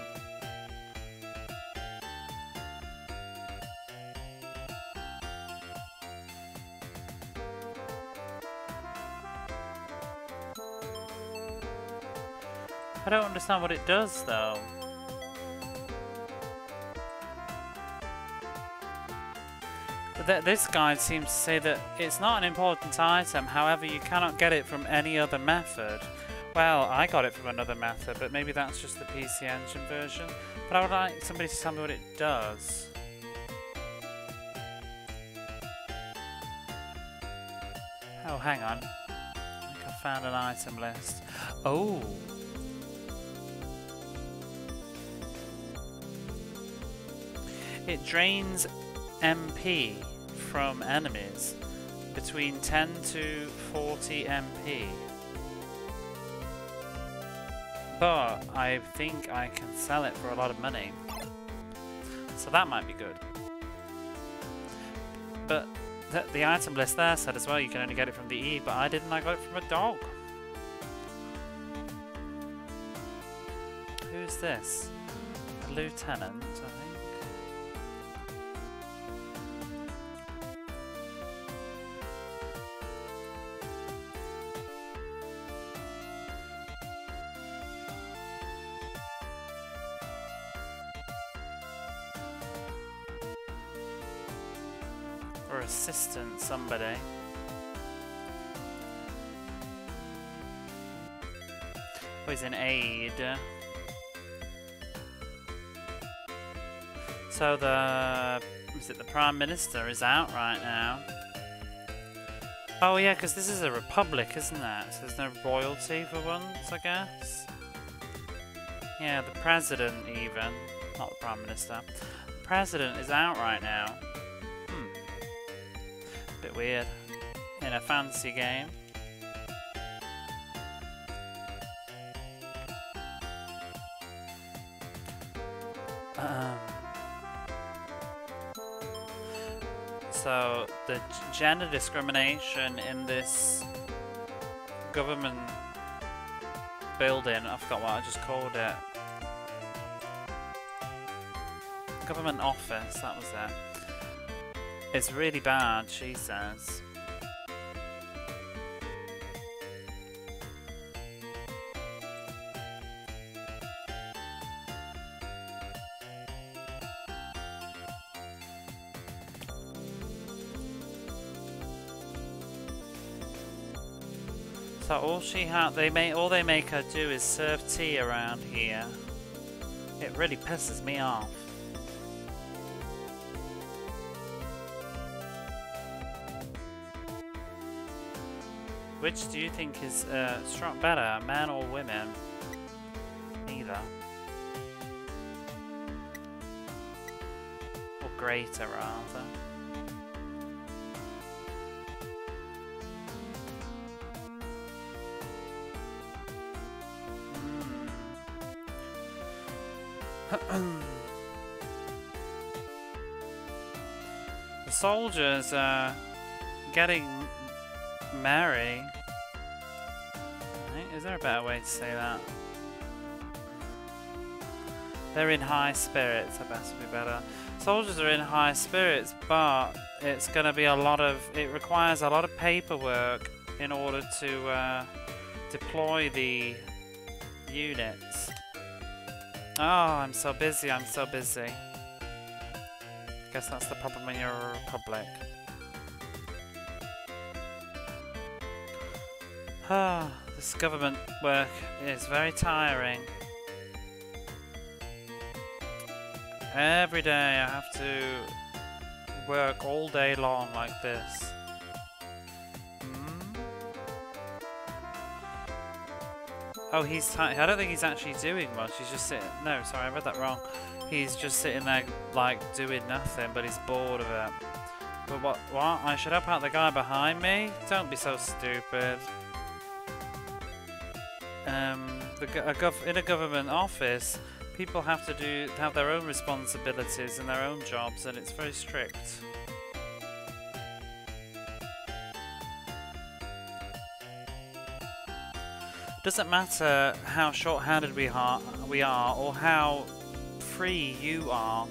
I don't understand what it does though. This guide seems to say that it's not an important item, however you cannot get it from any other method. Well, I got it from another method, but maybe that's just the PC Engine version. But I would like somebody to tell me what it does. Oh, hang on. I think I found an item list. Oh! It drains MP from enemies between 10 to 40 MP. But I think I can sell it for a lot of money. So that might be good. But the item list there said as well you can only get it from the E, but I didn't, I got it from a dog. Who's this? A lieutenant, I think. Or assistant, somebody. Oh, he's an aide. So is it the Prime Minister is out right now? Oh yeah, because this is a republic, isn't it? So there's no royalty for once, I guess? Yeah, the President even. Not the Prime Minister. The President is out right now. Bit weird. In a fancy game. So the gender discrimination in this government building, I forgot what I just called it. Government office, that was it. It's really bad, she says. So all all they make her do is serve tea around here. It really pisses me off. Which do you think is strong better, men or women? Neither. Or greater, rather. The soldiers are getting merry. Is there a better way to say that? They're in high spirits, I guess would be better. Soldiers are in high spirits, but it's going to be it requires a lot of paperwork in order to deploy the units. Oh, I'm so busy, I'm so busy. I guess that's the problem when you're a republic. Ah, this government work is very tiring. Every day I have to work all day long like this. Oh, I don't think he's actually doing much. He's just sitting. No, sorry, I read that wrong. He's just sitting there, like, doing nothing, but he's bored of it. But what? I should help out the guy behind me? Don't be so stupid. In a government office, people have to have their own responsibilities and their own jobs, and it's very strict. Doesn't matter how short-handed we are or how free you are,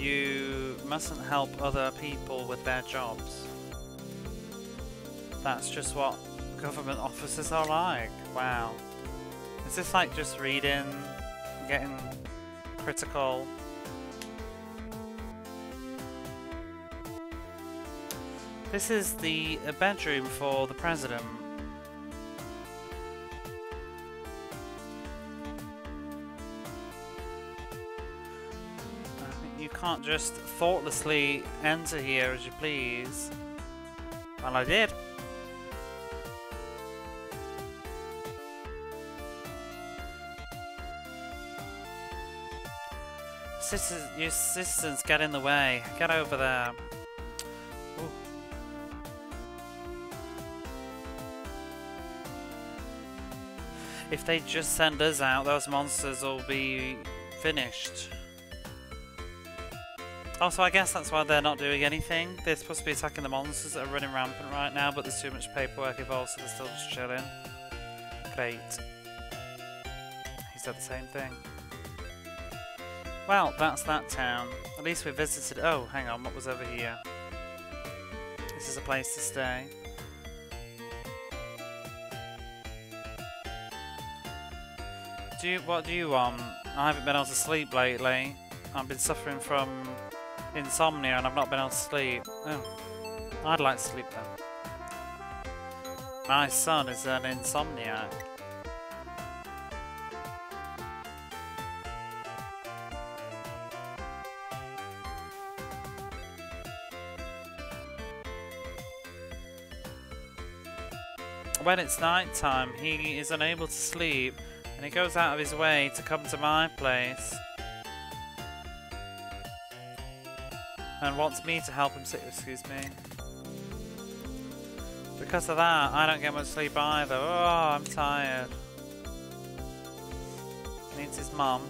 you mustn't help other people with their jobs. That's just what government officers are like. Wow. Is this like just reading, getting critical? This is the bedroom for the president. You can't just thoughtlessly enter here as you please. Well, I did. Your citizens, get in the way. Get over there. Ooh. If they just send us out, those monsters will be finished. Also, I guess that's why they're not doing anything. They're supposed to be attacking the monsters that are running rampant right now, but there's too much paperwork involved, so they're still just chilling. Great. He said the same thing. Well, that's that town. At least we visited... Oh, hang on, what was over here? This is a place to stay. What do you want? I haven't been able to sleep lately. I've been suffering from insomnia and I've not been able to sleep. Oh, I'd like to sleep then. My son is an insomniac. When it's night time, he is unable to sleep and he goes out of his way to come to my place and wants me to help him sleep. Excuse me. Because of that, I don't get much sleep either. Oh, I'm tired. Needs his mum.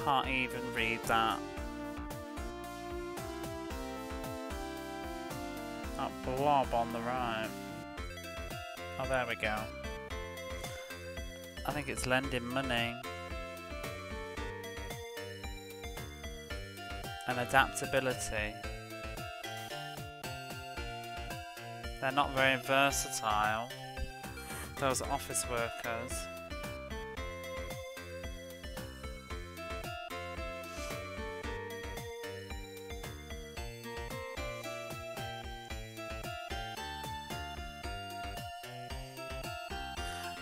Can't even read that. That blob on the right. Oh, there we go. I think it's lending money. And adaptability. They're not very versatile, those office workers.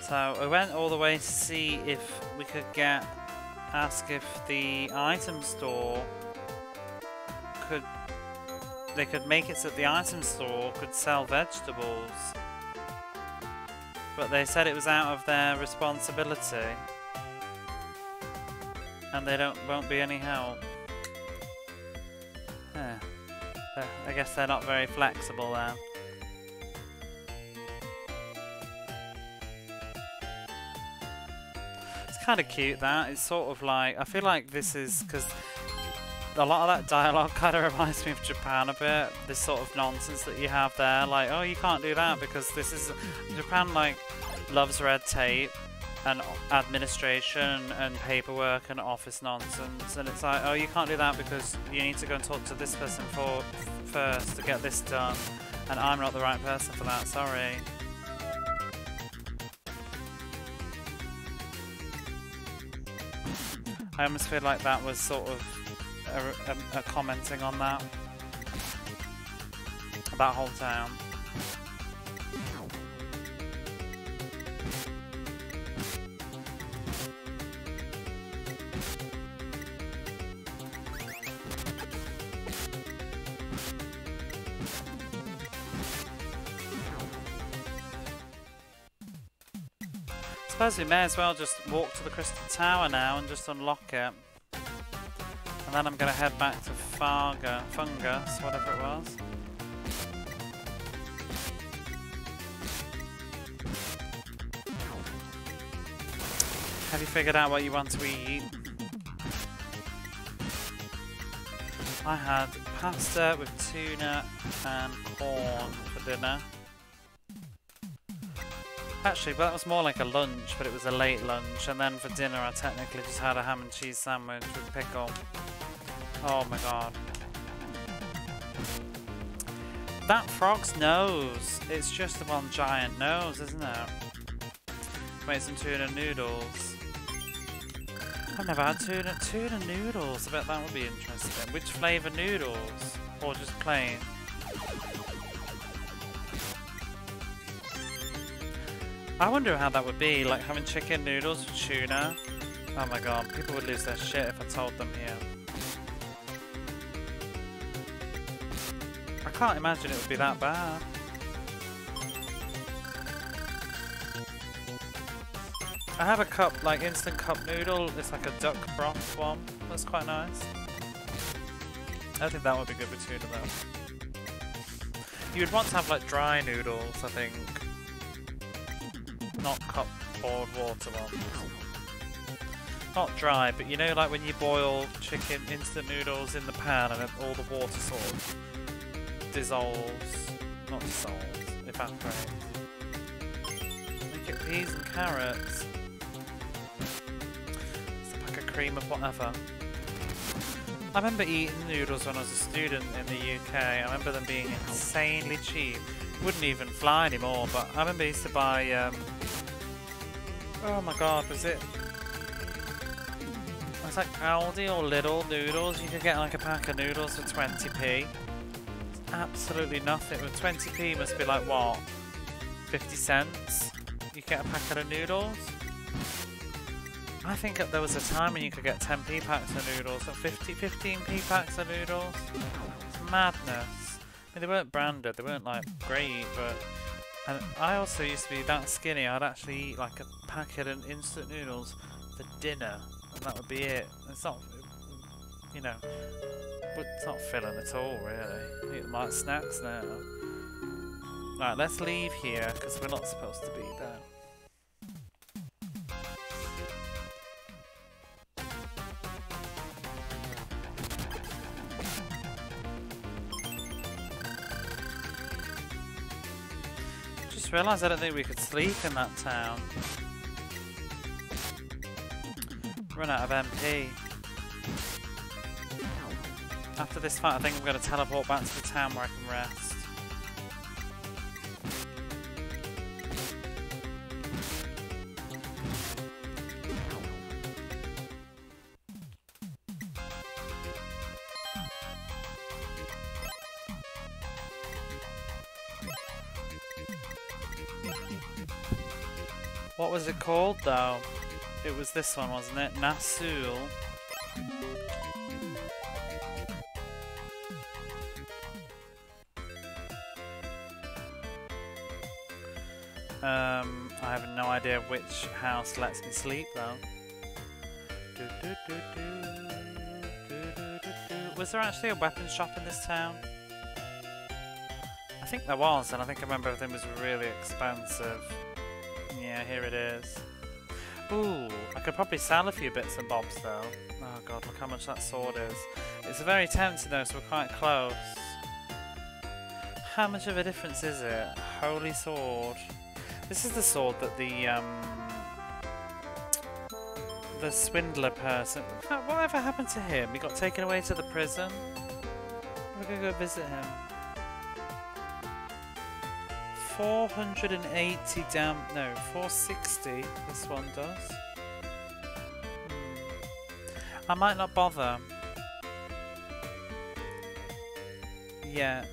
So we went all the way to see if we could ask if the item store they could make it so that the item store could sell vegetables. But they said it was out of their responsibility. And they won't be any help. Yeah. I guess they're not very flexible then. Kind of cute that. It's sort of like, I feel like this is because a lot of that dialogue kind of reminds me of Japan a bit. This sort of nonsense that you have there, like, oh, you can't do that because this is Japan, like, loves red tape and administration and paperwork and office nonsense, and it's like, oh, you can't do that because you need to go and talk to this person first to get this done, and I'm not the right person for that. Sorry. I almost feel like that was sort of a commenting on that whole town. suppose we may as well just walk to the Crystal Tower now and just unlock it. And then I'm going to head back to Fungus, whatever it was. Have you figured out what you want to eat? I had pasta with tuna and corn for dinner. Actually, that was more like a lunch, but it was a late lunch. And then for dinner, I technically just had a ham and cheese sandwich with pickle. Oh my god. That frog's nose. It's just the one giant nose, isn't it? Made some tuna noodles. I've never had tuna noodles. I bet that would be interesting. Which flavour noodles? Or just plain? I wonder how that would be, like having chicken noodles with tuna. Oh my god, people would lose their shit if I told them here. I can't imagine it would be that bad. I have a cup, like instant cup noodle. It's like a duck broth one. That's quite nice. I think that would be good with tuna though. You would want to have like dry noodles, I think. Not cup poured water ones. Not dry, but you know, like when you boil chicken instant noodles in the pan and all the water sort of dissolves. Not dissolves, evaporates. Make it peas and carrots. Cream of whatever. I remember eating noodles when I was a student in the UK. I remember them being insanely cheap. Wouldn't even fly anymore, but I remember I used to buy oh my god, was it was like Aldi or Lidl noodles? You could get like a pack of noodles for 20p. It's absolutely nothing. With 20p must be like what? 50 cents? You get a packet of noodles? I think there was a time when you could get 10p packs of noodles, or 15p packs of noodles. It's madness. I mean, they weren't branded, they weren't like great, but... And I also used to be that skinny, I'd actually eat like a packet of instant noodles for dinner, and that would be it. It's not, you know, it's not filling at all, really. Eat like snacks now. Right, let's leave here, because we're not supposed to be there. Realised I don't think we could sleep in that town. Run out of MP. After this fight, I think I'm going to teleport back to the town where I can rest. What was it called though? It was this one, wasn't it? Nasul. I have no idea which house lets me sleep though. Was there actually a weapon shop in this town? I think there was, and I think I remember everything was really expensive. Yeah, here it is. Ooh, I could probably sell a few bits and bobs though. Oh god, look how much that sword is. It's very tempting though, so we're quite close. How much of a difference is it? Holy sword. This is the sword that the swindler person... Whatever happened to him? He got taken away to the prison? We're gonna go visit him. 480 damn... No, 460 this one does. I might not bother. Yet.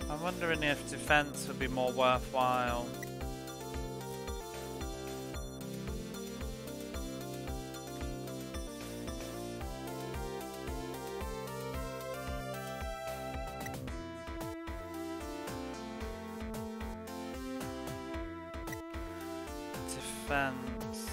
I'm wondering if defense would be more worthwhile. defense.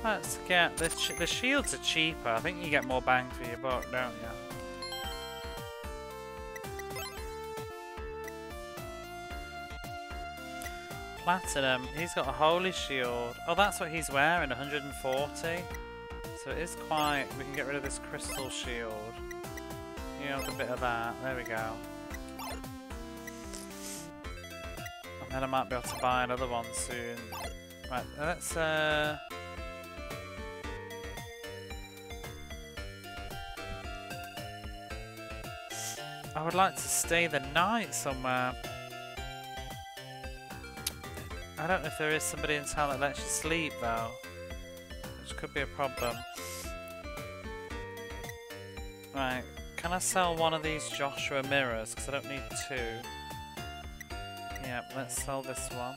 Let's get this. The shields are cheaper. I think you get more bang for your buck, don't you? Platinum. He's got a holy shield. Oh, that's what he's wearing. 140. So it is quite. We can get rid of this crystal shield. You know, the bit of that. There we go. And then I might be able to buy another one soon. Right. Let's. I would like to stay the night somewhere. I don't know if there is somebody in town that lets you sleep though, which could be a problem. Right, can I sell one of these Joshua mirrors? Because I don't need two. Yeah, let's sell this one.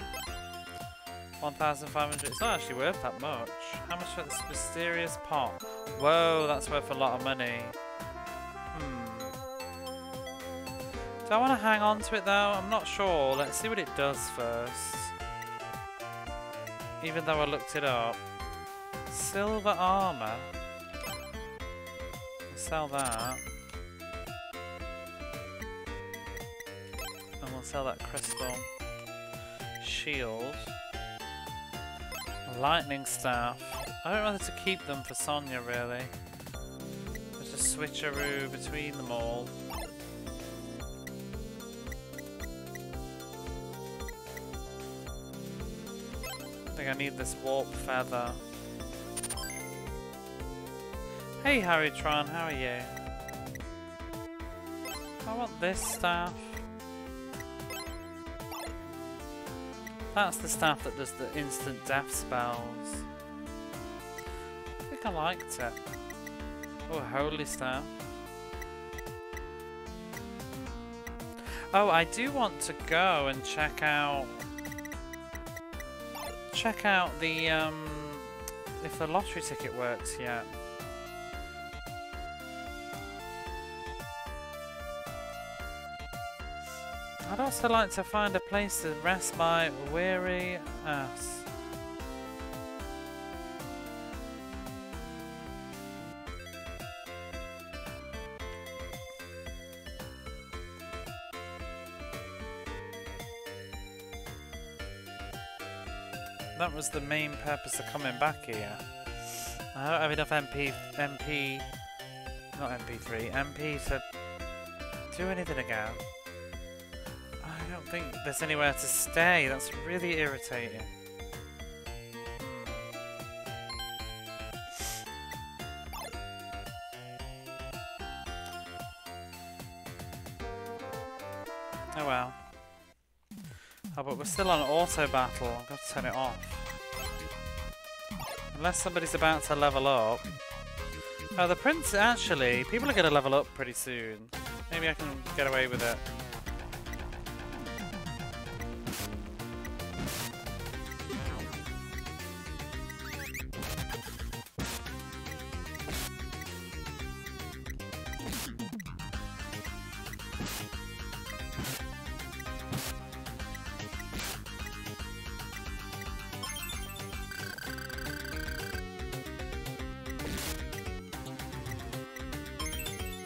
1,500. It's not actually worth that much. How much for this mysterious pot? Whoa, that's worth a lot of money. Do I want to hang on to it though? I'm not sure. Let's see what it does first. Even though I looked it up. Silver armor. We'll sell that. And we'll sell that crystal. Shield. Lightning staff. I don't know whether to keep them for Sonia really. There's a switcheroo between them all. I think I need this warp feather. Hey Harrytron, how are you? I want this staff. That's the staff that does the instant death spells. I think I liked it. Oh, holy staff. Oh, I do want to go and check out the if the lottery ticket works yet. I'd also like to find a place to rest my weary ass. That was the main purpose of coming back here. I don't have enough MP to do anything again. I don't think there's anywhere to stay. That's really irritating. Oh well. Oh, but we're still on auto battle. I've got to turn it off. Unless somebody's about to level up. Oh, the prince, actually, people are going to level up pretty soon. Maybe I can get away with it.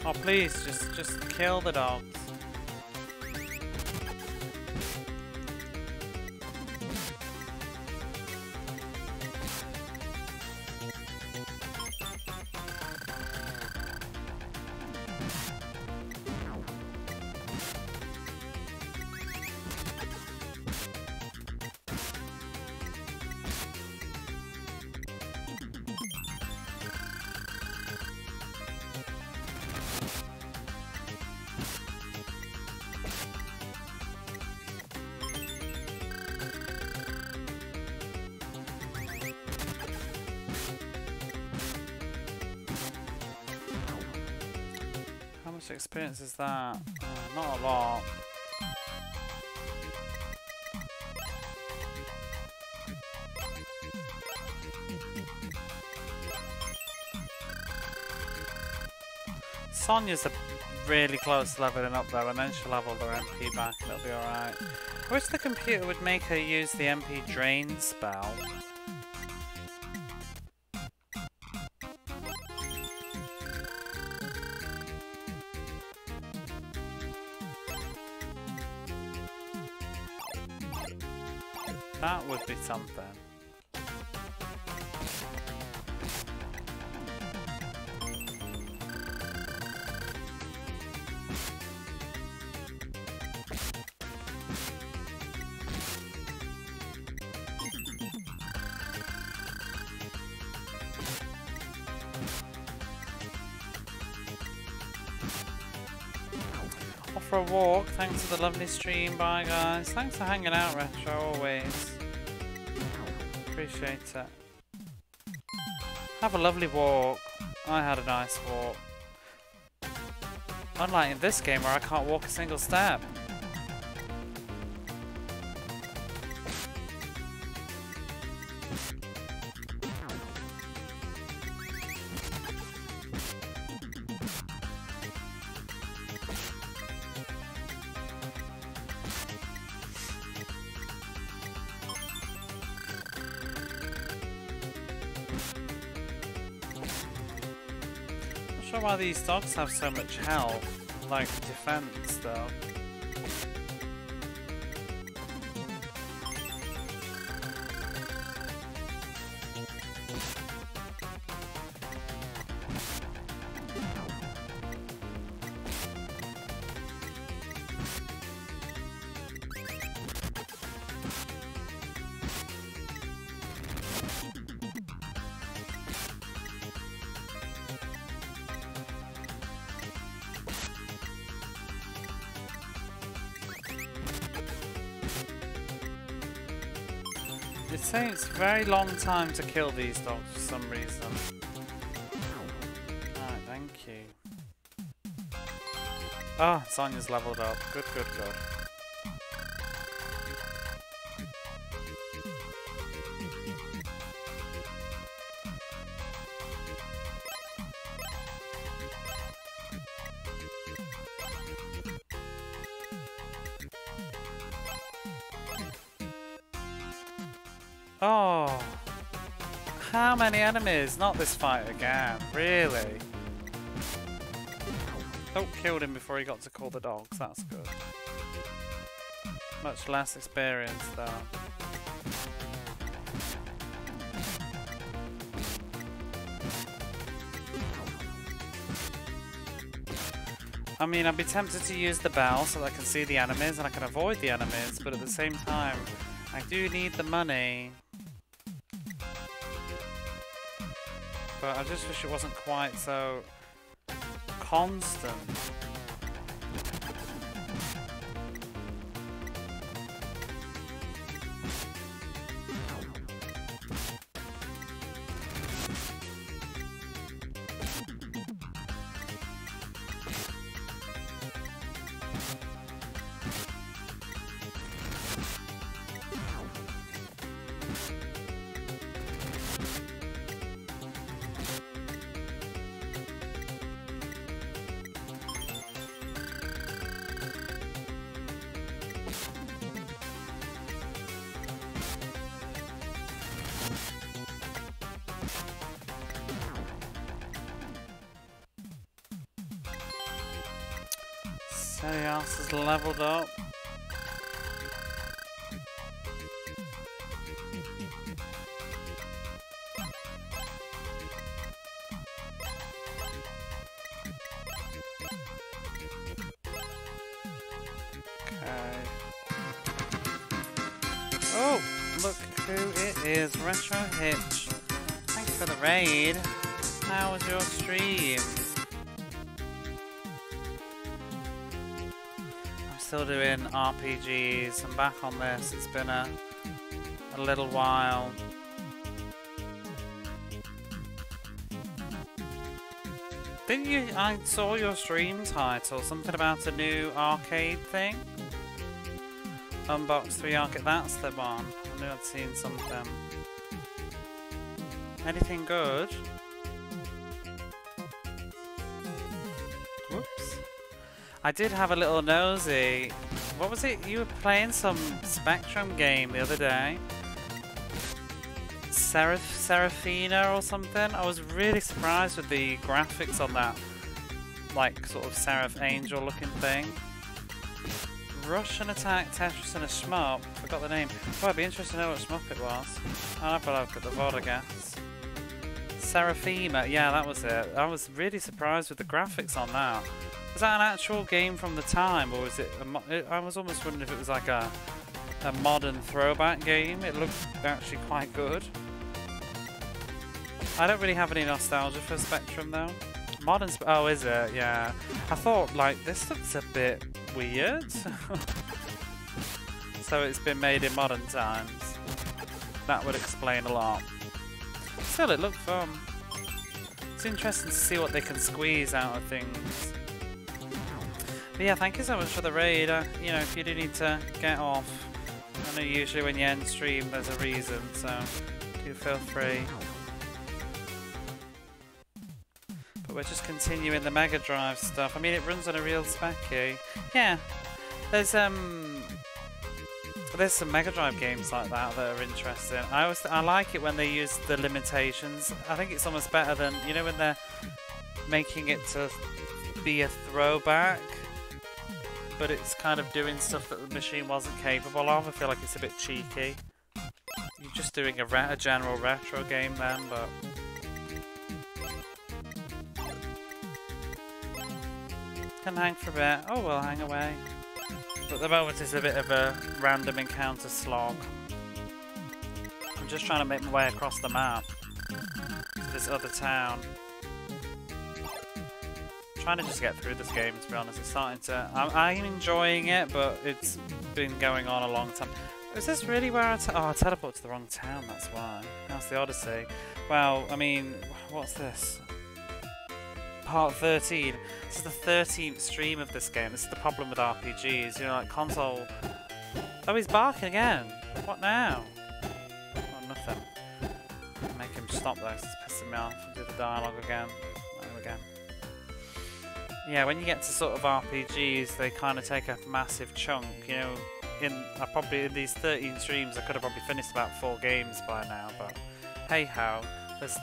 Oh please, just kill the dogs. How much experience is that? Not a lot. Sonia's really close to leveling up though, and then she'll have all her MP back and it'll be alright. I wish the computer would make her use the MP drain spell. That would be something. Off for a walk, thanks for the lovely stream, bye guys. Thanks for hanging out, Retro, always. Appreciate it. Have a lovely walk. I had a nice walk. Unlike in this game where I can't walk a single step. Not sure why these dogs have so much health, like defense though. It takes a very long time to kill these dogs for some reason. Alright, thank you. Oh, Sonia's leveled up. Good, good, good. Oh, how many enemies? Not this fight again, really? Oh, killed him before he got to call the dogs, that's good. Much less experience though. I mean, I'd be tempted to use the bell so that I can see the enemies and I can avoid the enemies, but at the same time, I do need the money. But I just wish it wasn't quite so constant. Everybody else is leveled up. Okay. Oh, look who it is, Retro Hitch. Thanks for the raid. How was your stream? Still doing RPGs. I'm back on this. It's been a little while. Didn't you? I saw your stream title. Something about a new arcade thing. Unbox 3 arcade. That's the one. I knew I'd seen something. Anything good? I did have a little nosy. What was it? You were playing some Spectrum game the other day. Seraphina or something? I was really surprised with the graphics on that. Like, sort of Seraph Angel looking thing. Russian Attack, Tetris and a Shmup. Forgot the name. Well, I'd be interested to know what Shmup it was. I'll have a look at the VOD, I guess. Seraphina, yeah, that was it. I was really surprised with the graphics on that. Was that an actual game from the time, or was it I was almost wondering if it was like a modern throwback game. It looked actually quite good. I don't really have any nostalgia for Spectrum though. Modern oh, is it? Yeah. I thought, like, this looks a bit weird. So it's been made in modern times. That would explain a lot. Still, it looked fun. It's interesting to see what they can squeeze out of things. But yeah, thank you so much for the raid. You know, if you do need to get off, I know usually when you end stream there's a reason, so do feel free. But we're just continuing the Mega Drive stuff. I mean, it runs on a real specky. Yeah, there's some Mega Drive games like that that are interesting. I like it when they use the limitations. I think it's almost better than, you know, when they're making it to be a throwback, but it's kind of doing stuff that the machine wasn't capable of. I feel like it's a bit cheeky. You're just doing a general retro game then, but... Can hang for a bit. Oh, we'll hang away. But at the moment it's a bit of a random encounter slog. I'm just trying to make my way across the map to this other town. I'm trying to just get through this game, to be honest. It's starting to... I'm enjoying it, but it's been going on a long time. Is this really where I teleported to the wrong town, that's why. That's the Odyssey. Well, I mean, what's this? Part 13. This is the 13th stream of this game. This is the problem with RPGs. You know, like console... Oh, he's barking again. What now? Oh, nothing. Make him stop though, 'cause it's pissing me off. Do the dialogue again. Yeah, when you get to sort of RPGs, they kind of take a massive chunk. You know, in these 13 streams, I could have probably finished about 4 games by now. But hey ho.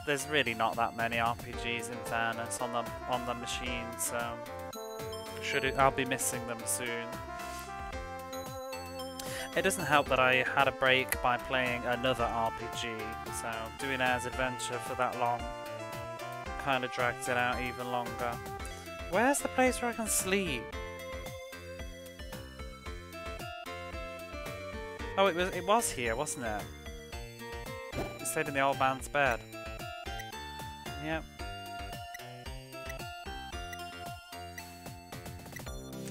There's really not that many RPGs in fairness on the machine, so I'll be missing them soon. It doesn't help that I had a break by playing another RPG, so doing Air's Adventure for that long kind of dragged it out even longer. Where's the place where I can sleep? Oh, it was here, wasn't it? It stayed in the old man's bed. Yep.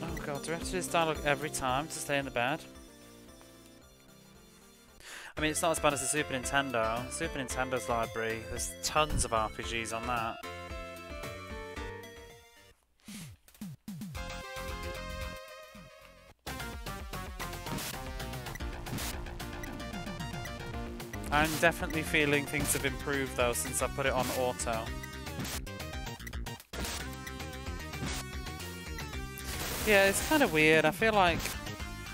Oh god, do I have to do this dialogue every time to stay in the bed? I mean, it's not as bad as the Super Nintendo. Super Nintendo's library, there's tons of RPGs on that. I'm definitely feeling things have improved though since I put it on auto. Yeah, it's kind of weird. I feel like...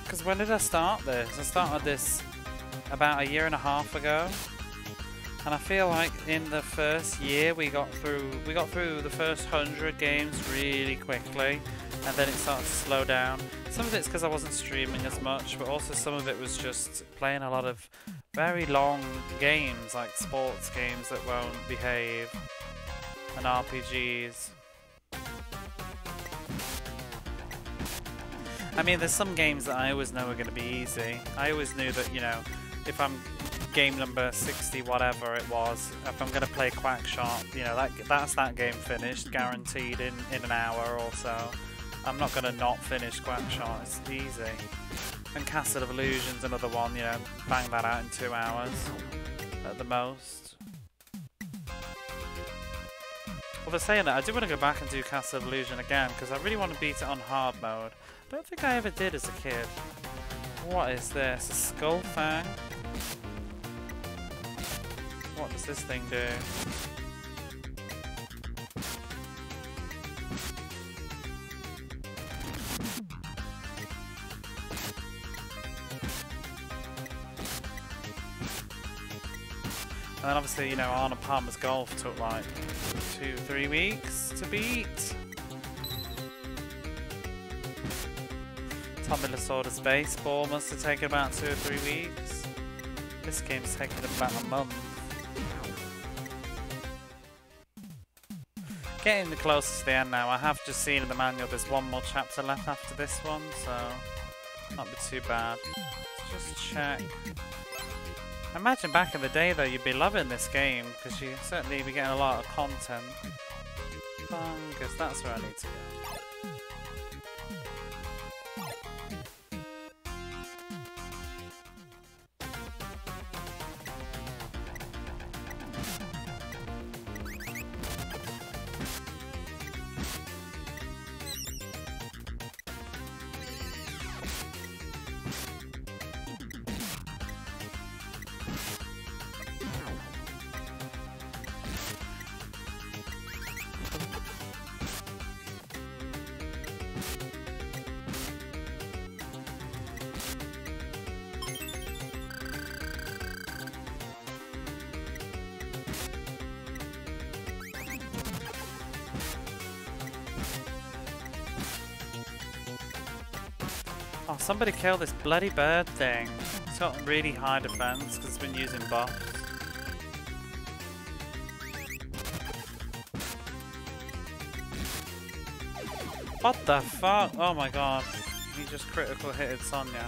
Because when did I start this? I started this about 1.5 years ago. And I feel like in the first year we got through the first 100 games really quickly. And then it started to slow down. Some of it's because I wasn't streaming as much, but also some of it was just playing a lot of very long games, like sports games that won't behave, and RPGs. I mean, there's some games that I always know are going to be easy. I always knew that, you know, if I'm game number 60, whatever it was, if I'm going to play Quackshot, you know, that's that game finished, guaranteed in an hour or so. I'm not going to not finish Quackshot, it's easy. And Castle of Illusion's another one, you know, bang that out in 2 hours at the most. Well, they're saying that, I do want to go back and do Castle of Illusion again, because I really want to beat it on hard mode. I don't think I ever did as a kid. What is this? A skull fang? What does this thing do? And then obviously, you know, Arnold Palmer's golf took like 2-3 weeks to beat. Tommy Lasorda's baseball must have taken about 2 or 3 weeks. This game's taken about a month. Getting close to the end now. I have just seen in the manual there's one more chapter left after this one, so not be too bad. Let's just check. I imagine back in the day though you'd be loving this game because you certainly be getting a lot of content. Fungus, that's where I need to go. Oh, somebody kill this bloody bird thing. It's got really high defense because it's been using buffs. What the fuck? Oh my god. He just critical hitted Sonya.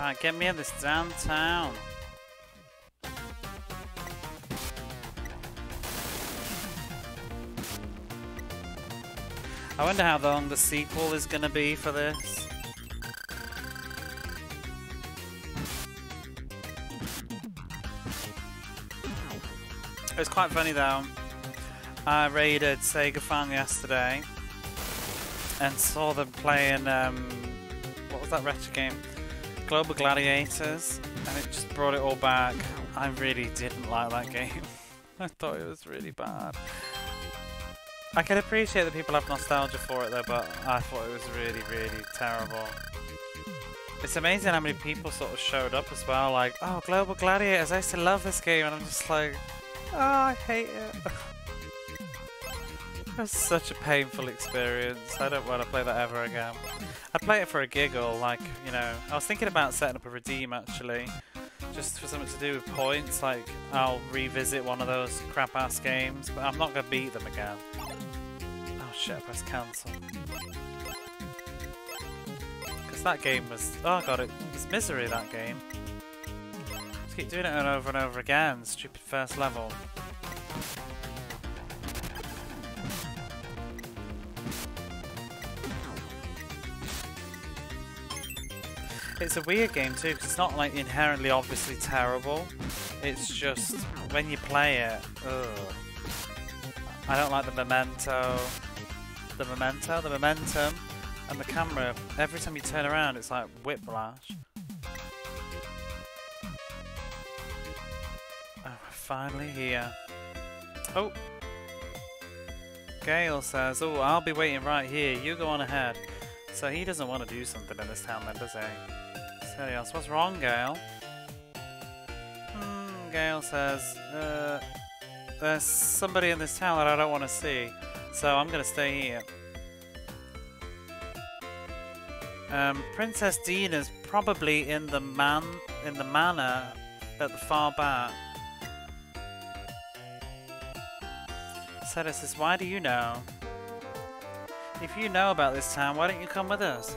Right, get me in this downtown. I wonder how long the sequel is going to be for this. It was quite funny though. I raided Sega Fan yesterday and saw them playing, what was that retro game? Global Gladiators, and it just brought it all back. I really didn't like that game. I thought it was really bad. I can appreciate that people have nostalgia for it though, but I thought it was really, really terrible. It's amazing how many people sort of showed up as well, like, oh, Global Gladiators, I used to love this game, and I'm just like, oh, I hate it. It was such a painful experience. I don't want to play that ever again. I'd play it for a giggle, like, you know, I was thinking about setting up a redeem actually, just for something to do with points, like I'll revisit one of those crap ass games, but I'm not going to beat them again. Oh shit, I pressed cancel. Because that game was, oh god, it was misery, that game. Just keep doing it over and over again, stupid first level. It's a weird game too, because it's not like inherently obviously terrible. It's just when you play it, ugh. I don't like the momentum, and the camera. Every time you turn around, it's like whiplash. Oh, we're finally here. Oh, Gale says, "Oh, I'll be waiting right here. You go on ahead." So he doesn't want to do something in this town, then, does he? Else. What's wrong, Gale? Gale says, there's somebody in this town that I don't want to see, so I'm going to stay here. Princess Dina's probably in the manor at the far back. Ceres says, why do you know? If you know about this town, why don't you come with us?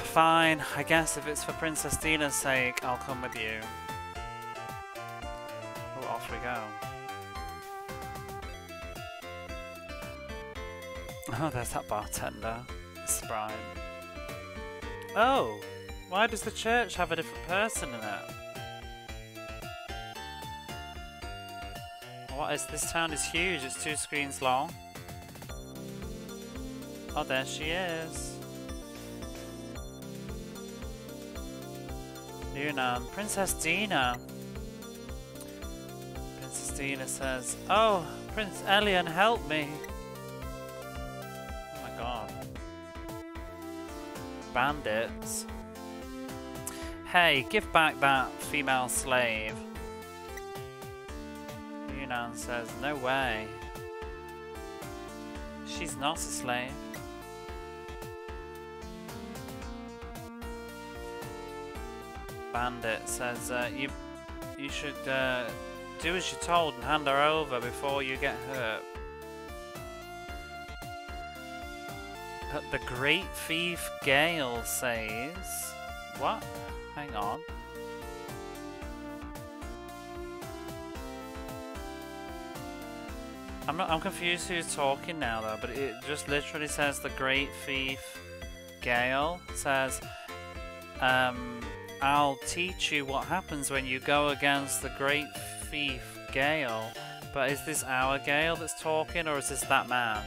Fine, I guess if it's for Princess Dina's sake, I'll come with you. Oh, off we go. Oh, there's that bartender. Sprite. Oh! Why does the church have a different person in it? What is this? Town is huge, it's 2 screens long. Oh, there she is. Yunnan. Princess Dina. Princess Dina says, "Oh, Prince Elian, help me." Oh my god. Bandits. Hey, give back that female slave. Yunnan says, "No way. She's not a slave." Bandit says, you should do as you're told and hand her over before you get hurt. But the Great Thief Gale says... What? Hang on. I'm confused who's talking now though, but it just literally says the Great Thief Gale says, I'll teach you what happens when you go against the Great Thief Gale. But is this our Gale that's talking, or is this that man?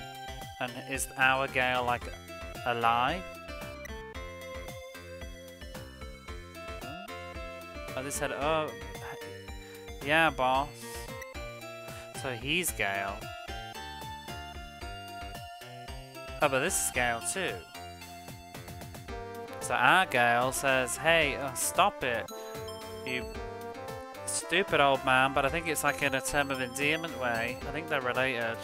And is our Gale like a lie? Oh, they said, oh, yeah, boss. So he's Gale. Oh, but this is Gale too. So our Gale says, hey, stop it, you stupid old man, but I think it's like in a term of endearment way. I think they're related.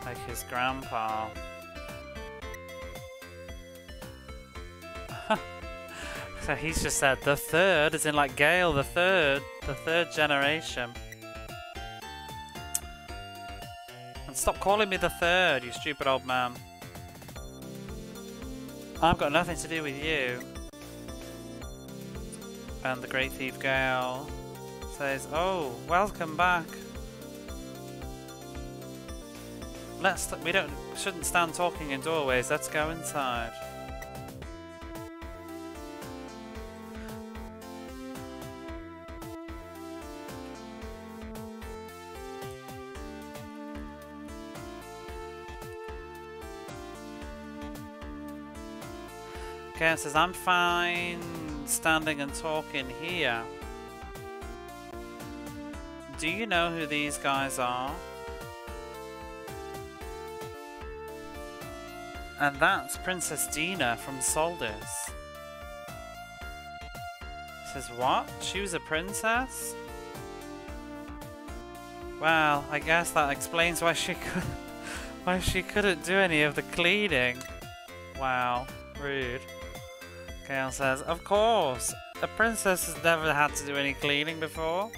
Like his grandpa. So he's just said the third, as in like Gale the third generation. And stop calling me the third, you stupid old man. I've got nothing to do with you. And the Great Thief Gale says, oh, welcome back. We shouldn't stand talking in doorways, let's go inside. Gale says, I'm fine standing and talking here. Do you know who these guys are? And that's Princess Dina from Soldis. Says, what? She was a princess? Well, I guess that explains why she couldn't do any of the cleaning. Wow, rude. Gale says, of course, a princess has never had to do any cleaning before.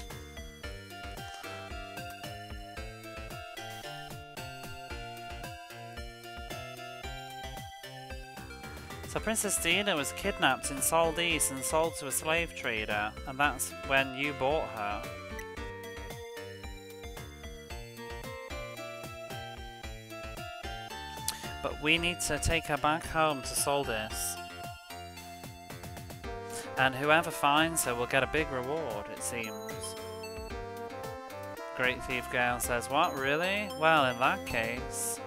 So Princess Dina was kidnapped in Soldis and sold to a slave trader, and that's when you bought her. But we need to take her back home to Soldis. And whoever finds her will get a big reward, it seems. Great Thief Gale says, what, really? Well, in that case,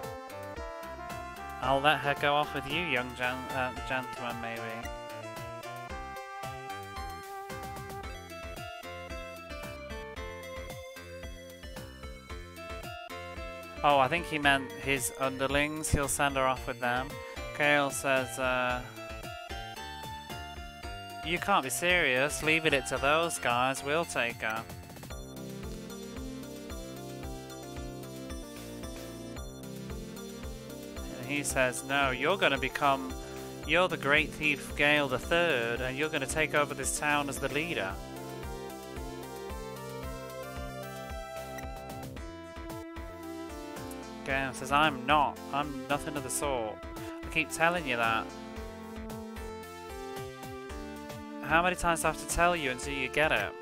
I'll let her go off with you, young gentleman, maybe. Oh, I think he meant his underlings. He'll send her off with them. Gale says, you can't be serious. Leaving it to those guys. We'll take her. And he says, no, you're going to become... You're the Great Thief Gale the Third, and you're going to take over this town as the leader. Gale says, I'm not. I'm nothing of the sort. I keep telling you that. How many times do I have to tell you until you get it?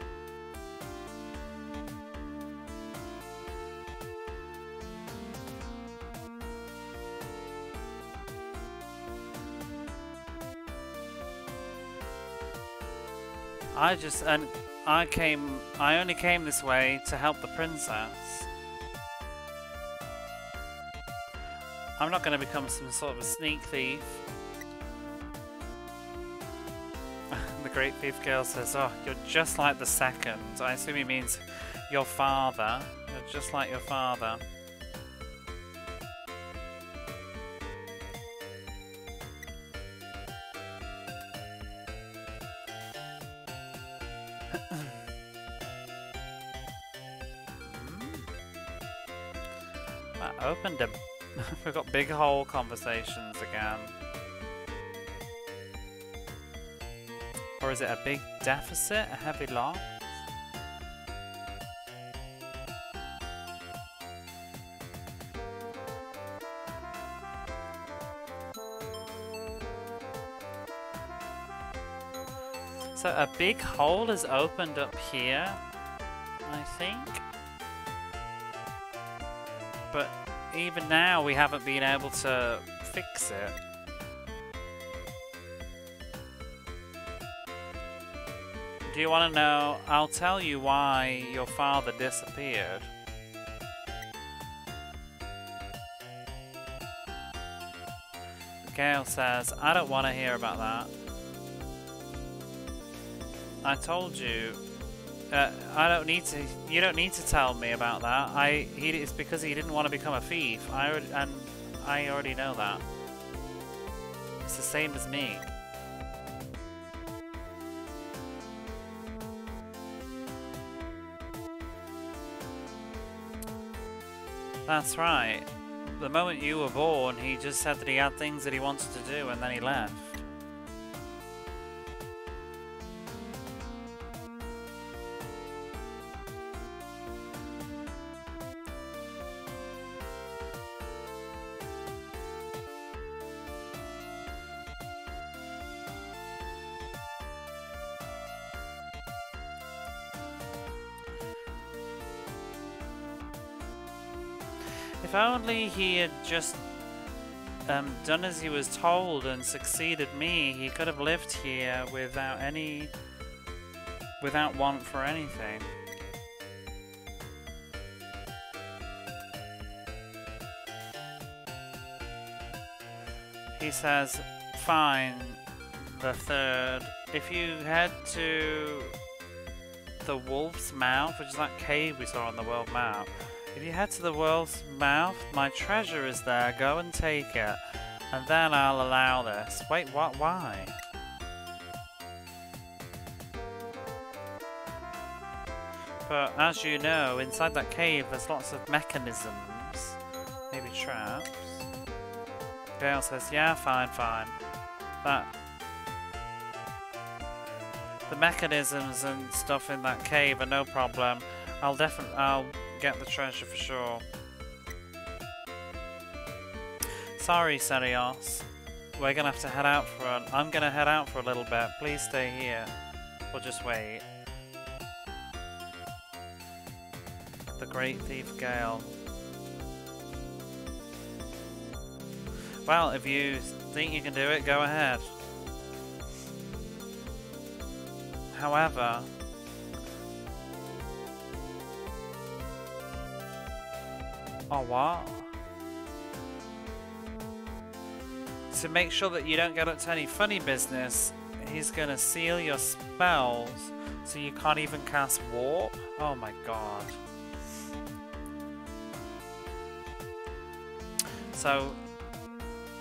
I only came this way to help the princess. I'm not going to become some sort of a sneak thief. The Great Thief Girl says, oh, you're just like the second. I assume he means your father. You're just like your father. That opened a... We've got big hole conversations again. Or is it a big deficit? A heavy loss? So a big hole has opened up here, I think. But even now we haven't been able to fix it. Do you want to know? I'll tell you why your father disappeared. Gale says, I don't want to hear about that. I told you. I don't need to. You don't need to tell me about that. It's because he didn't want to become a thief. I already know that. It's the same as me. That's right. The moment you were born, he just said that he had things that he wanted to do, and then he left. If only he had just done as he was told and succeeded me, he could have lived here without want for anything. He says, fine, the third. If you head to the Wolf's Mouth, which is that cave we saw on the world map, if you head to the world's mouth, my treasure is there. Go and take it. And then I'll allow this. Wait, what? Why? But as you know, inside that cave there's lots of mechanisms. Maybe traps. Gale says, yeah, fine. The mechanisms and stuff in that cave are no problem. I'll get the treasure for sure. Sorry, Serios. We're gonna have to head out front. I'm gonna head out for a little bit. Please stay here. Or just wait. The Great Thief Gale. Well, if you think you can do it, go ahead. However... Oh, what? To make sure that you don't get up to any funny business, he's gonna seal your spells so you can't even cast warp? Oh my god. So,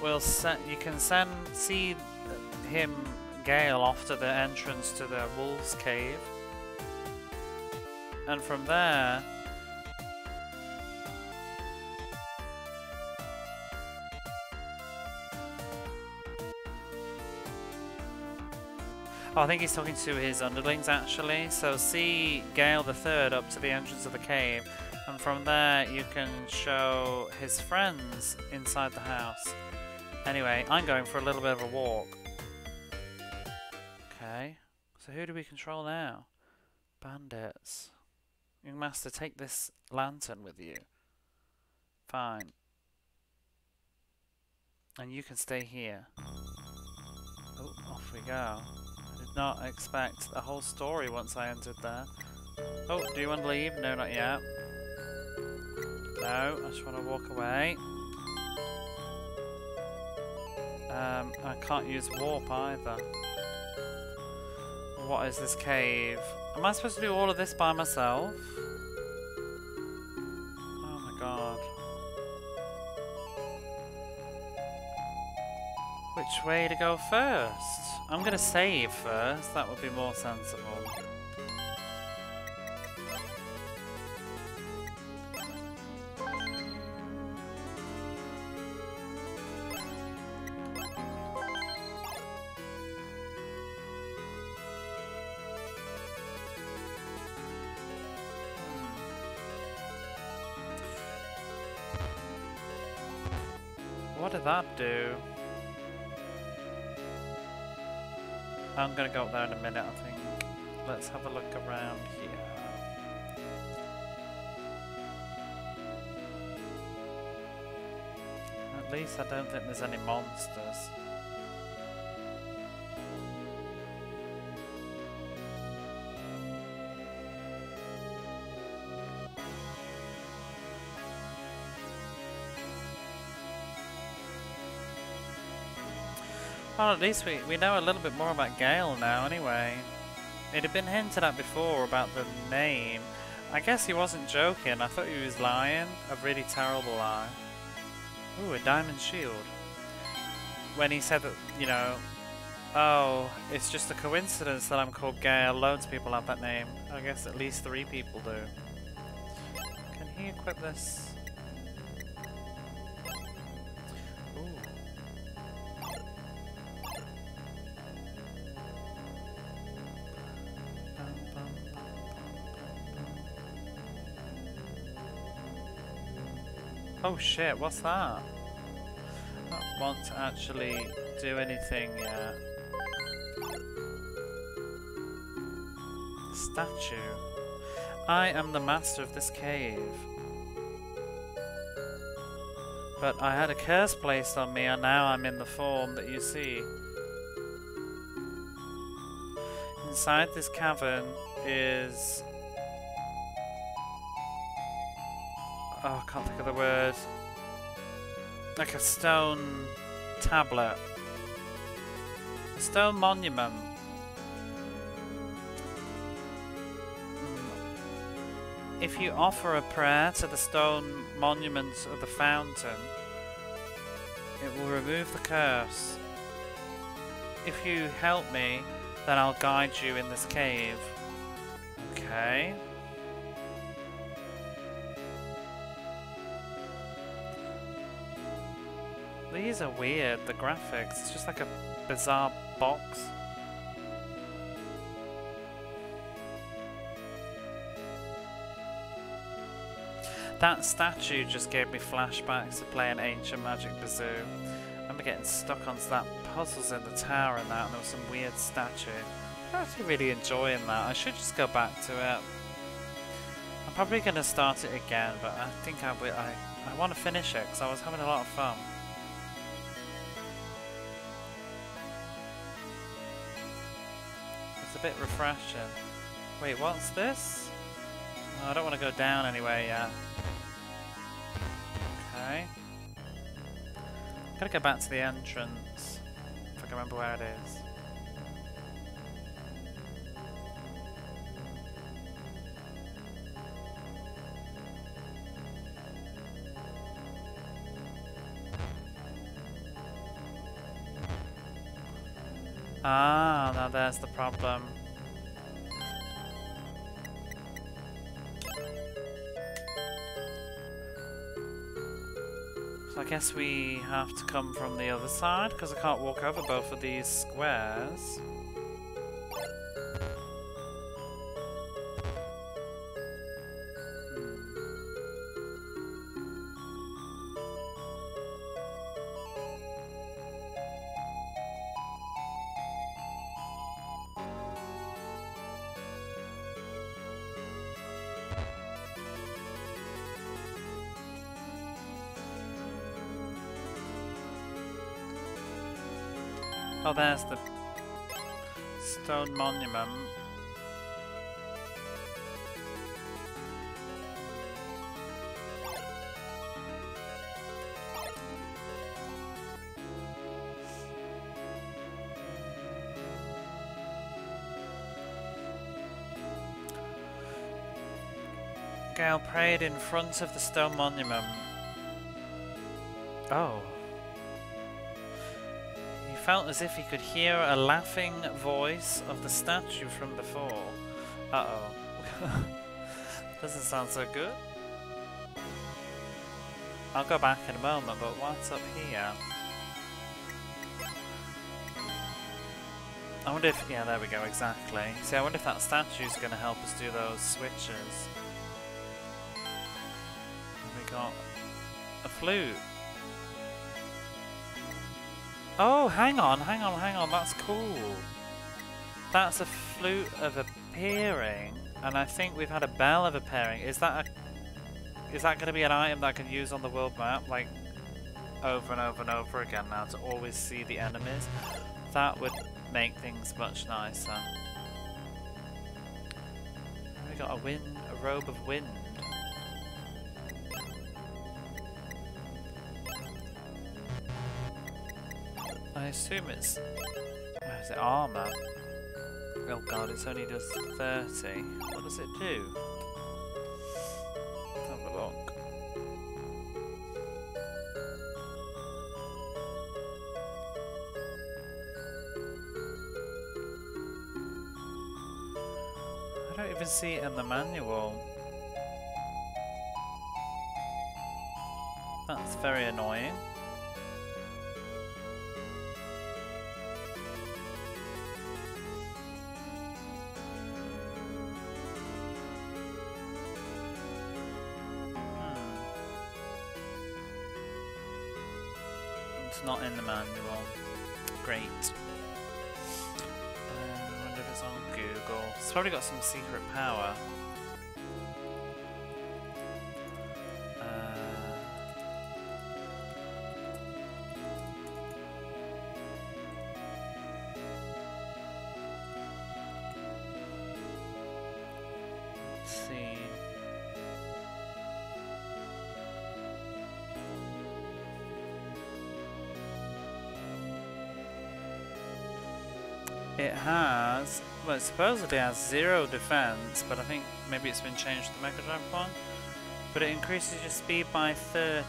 you can see him, Gale, off to the entrance to the Wolf's Cave. And from there... Oh, I think he's talking to his underlings actually. So see Gale the Third up to the entrance of the cave, and from there you can show his friends inside the house. Anyway, I'm going for a little bit of a walk. Okay, so who do we control now? Bandits. Young Master, take this lantern with you. Fine. And you can stay here. Oh, off we go. Not expect a whole story once I entered there. Oh, do you want to leave? No, not yet. No, I just want to walk away. I can't use warp either. What is this cave? Am I supposed to do all of this by myself? Oh my god. Which way to go first? I'm gonna save first, that would be more sensible. What did that do? I'm gonna go up there in a minute, I think. Let's have a look around here. At least I don't think there's any monsters. Well, at least we know a little bit more about Gale now, anyway. It had been hinted at before about the name. I guess he wasn't joking. I thought he was lying. A really terrible lie. Ooh, a diamond shield. When he said that, you know, oh, it's just a coincidence that I'm called Gale. Loads of people have that name. I guess at least 3 people do. Can he equip this? Oh shit, what's that? I don't want to actually do anything yet. Statue. I am the master of this cave. But I had a curse placed on me and now I'm in the form that you see. Inside this cavern is... oh, I can't think of the word. Like a stone tablet. A stone monument. If you offer a prayer to the stone monument of the fountain, it will remove the curse. If you help me, then I'll guide you in this cave. Okay. These are weird, the graphics. It's just like a bizarre box. That statue just gave me flashbacks to playing Ancient Magic Bazoo. I remember getting stuck on that puzzles in the tower and that, and there was some weird statue. I'm actually really enjoying that. I should just go back to it. I'm probably going to start it again, but I think I want to finish it because I was having a lot of fun. It's a bit refreshing. Wait, what's this? Oh, I don't want to go down anyway yet. Okay. Gotta go back to the entrance, if I can remember where it is. Ah, now there's the problem. So I guess we have to come from the other side, because I can't walk over both of these squares. Oh, there's the stone monument. Gale prayed in front of the stone monument. Oh. He felt as if he could hear a laughing voice of the statue from before. Uh-oh. Doesn't sound so good. I'll go back in a moment, but what's up here? I wonder if... yeah, there we go, exactly. See, I wonder if that statue's going to help us do those switches. And we got a flute. Oh, hang on, that's cool. That's a flute of appearing, and I think we've had a bell of appearing. Is that going to be an item that I can use on the world map, like, over and over and over again now, to always see the enemies? That would make things much nicer. We got a robe of wind. I assume it's... where is it? Armour. Oh god, it's only does 30. What does it do? Have a look. I don't even see it in the manual. That's very annoying. It's not in the manual. Great. I wonder if it's on Google. It's probably got some secret power. Let's see. It has, well, it supposedly has 0 defense, but I think maybe it's been changed to the Mega Drive one. But it increases your speed by 30.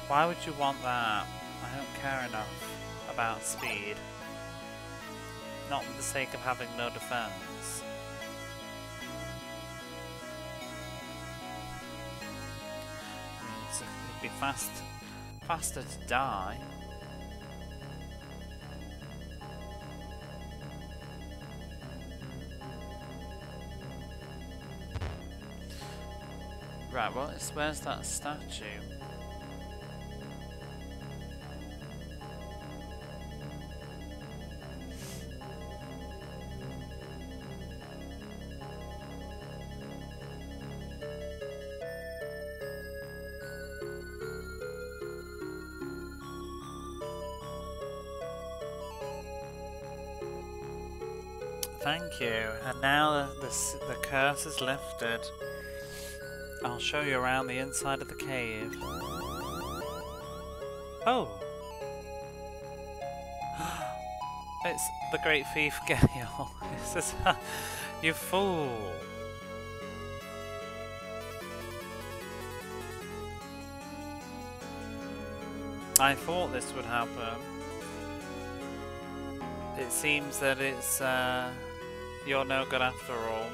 Why would you want that? I don't care enough about speed. Not for the sake of having no defense. I mean, it'd be faster to die. Right, where's that statue? Thank you. And now the curse is lifted. I'll show you around the inside of the cave. Oh! It's the Great Thief Gale. You fool! I thought this would happen. It seems that it's you're no good after all.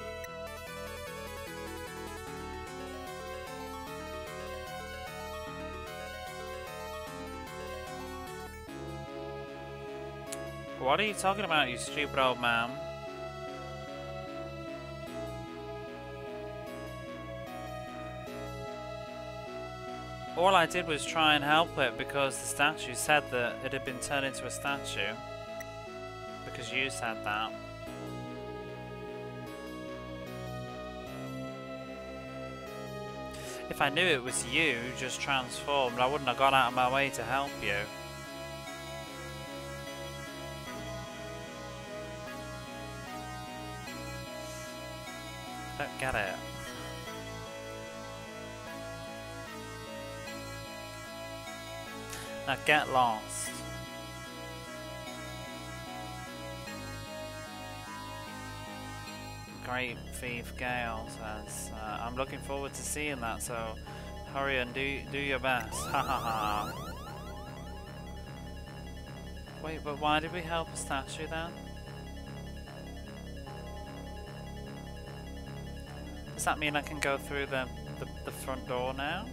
What are you talking about, you stupid old man? All I did was try and help it because the statue said that it had been turned into a statue. Because you said that. If I knew it was you just transformed, I wouldn't have gone out of my way to help you. Don't get it. Now get lost. Great Thief Gale says, I'm looking forward to seeing that, so hurry and do your best. Ha ha ha. Wait, but why did we help a statue then? Does that mean I can go through the front door now?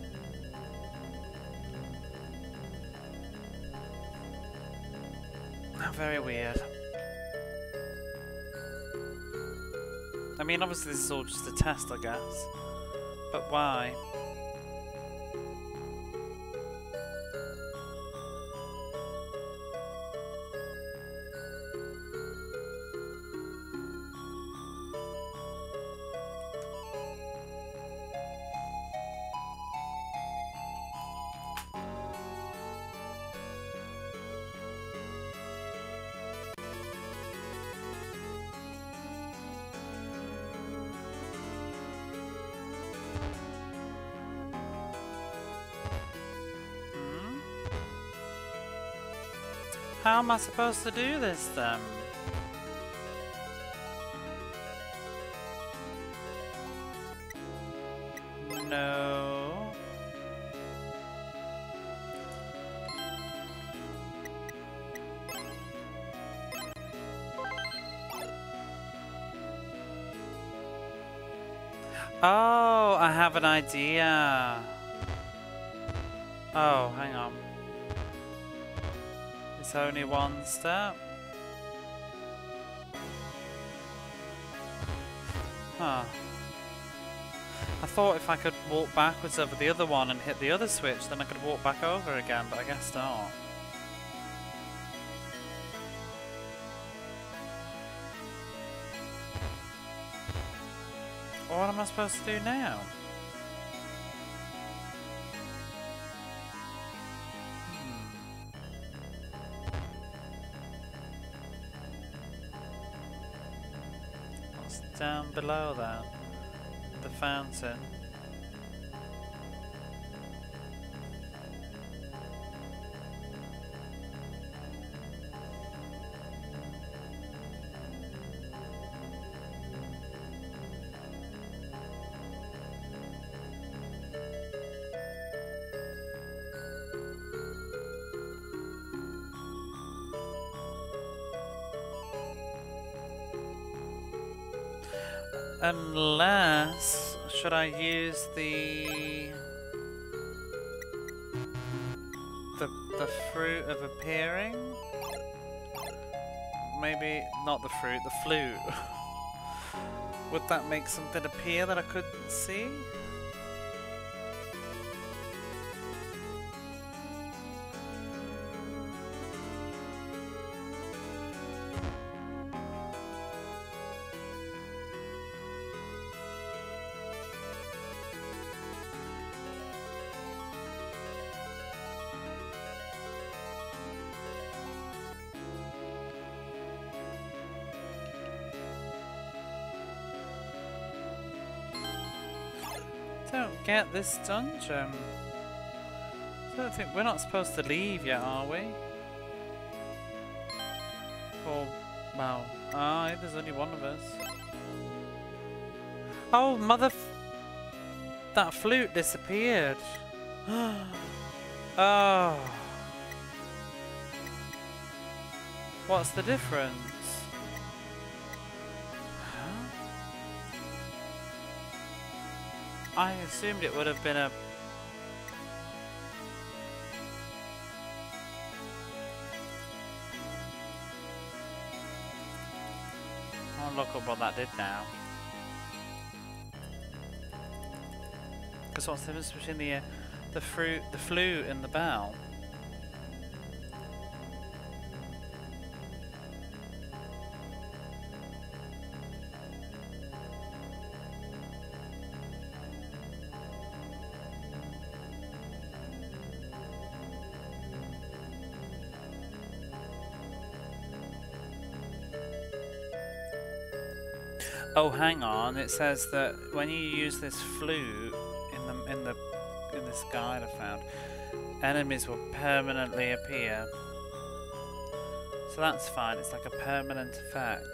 Oh, very weird. I mean, obviously this is all just a test, I guess. But why? How am I supposed to do this then? No. Oh, I have an idea. Oh, hang on. It's only one step. Huh. I thought if I could walk backwards over the other one and hit the other switch, then I could walk back over again, but I guess not. What am I supposed to do now? What's down below that? The fountain. Unless, should I use the fruit of appearing? Maybe not the fruit, the flute. Would that make something appear that I couldn't see? Don't get this dungeon. I don't think we're not supposed to leave yet, are we? Or, well, there's only one of us. Oh, that flute disappeared. Oh. What's the difference? I assumed it would have been a... Oh, look at what that did now. Because what's the difference between the flute and the bell? Oh, hang on. It says that when you use this flute in this guide I found, enemies will permanently appear. So that's fine. It's like a permanent effect.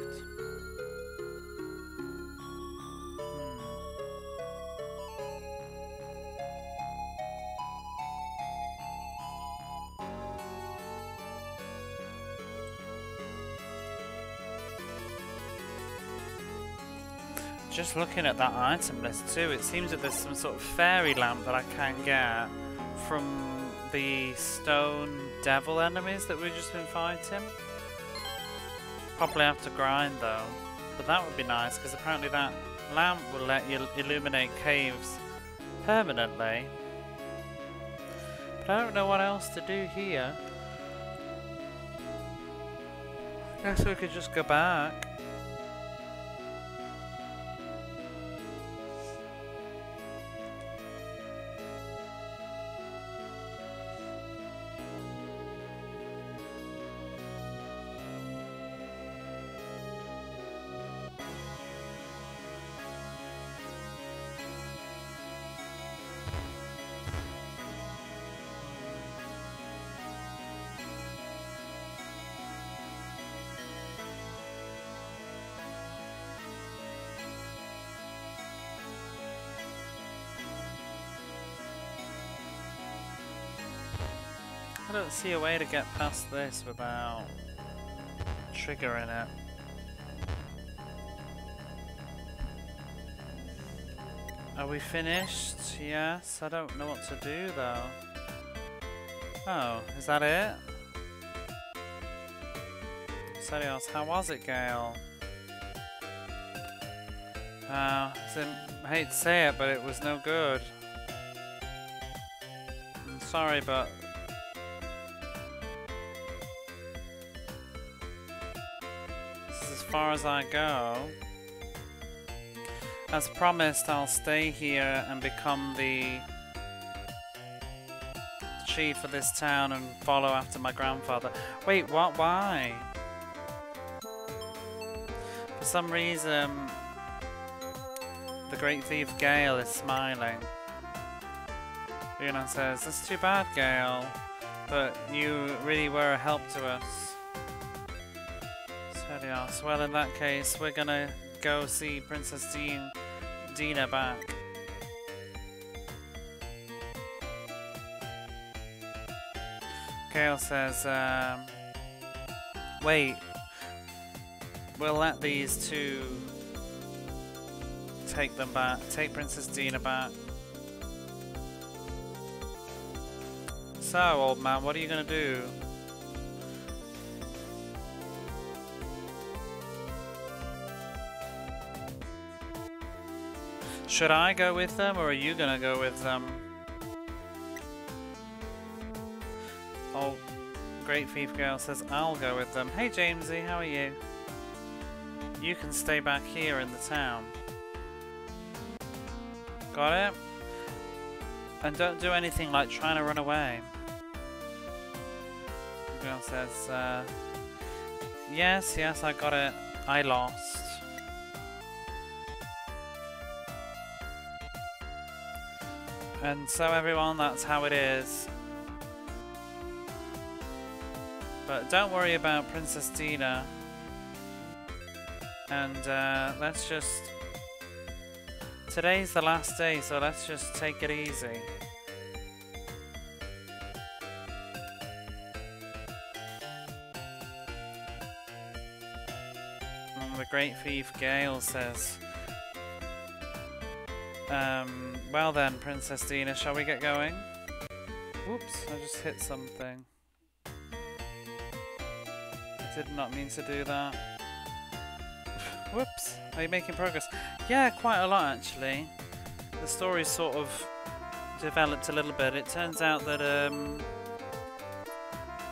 Just looking at that item list too, it seems that there's some sort of fairy lamp that I can get from the stone devil enemies that we've just been fighting. Probably have to grind though, but that would be nice because apparently that lamp will let you illuminate caves permanently. But I don't know what else to do here. Guess we could just go back. I don't see a way to get past this without triggering it. Are we finished? Yes. I don't know what to do though. Oh, is that it? Serious, how was it, Gale? I hate to say it, but it was no good. I'm sorry, but as far as I go. As promised, I'll stay here and become the chief of this town and follow after my grandfather. Wait, what? Why? For some reason, the great thief Gale is smiling. Luna says, "That's too bad, Gale, but you really were a help to us." So, well, in that case, we're gonna go see Princess Dina back. Gale says, wait, we'll let these two take them back, take Princess Dina back. So, old man, what are you gonna do? Should I go with them, or are you gonna go with them? Oh, Great Thief Girl says, I'll go with them. Hey Jamesy, how are you? You can stay back here in the town. Got it? And don't do anything like trying to run away. The girl says, yes, I got it. I lost. And so everyone, that's how it is. But don't worry about Princess Dina. And let's just... Today's the last day, so let's just take it easy. And the Great Thief Gale says... well then, Princess Dina, shall we get going? Whoops, I just hit something. I did not mean to do that. Whoops, are you making progress? Yeah, quite a lot actually. The story's sort of developed a little bit. It turns out that,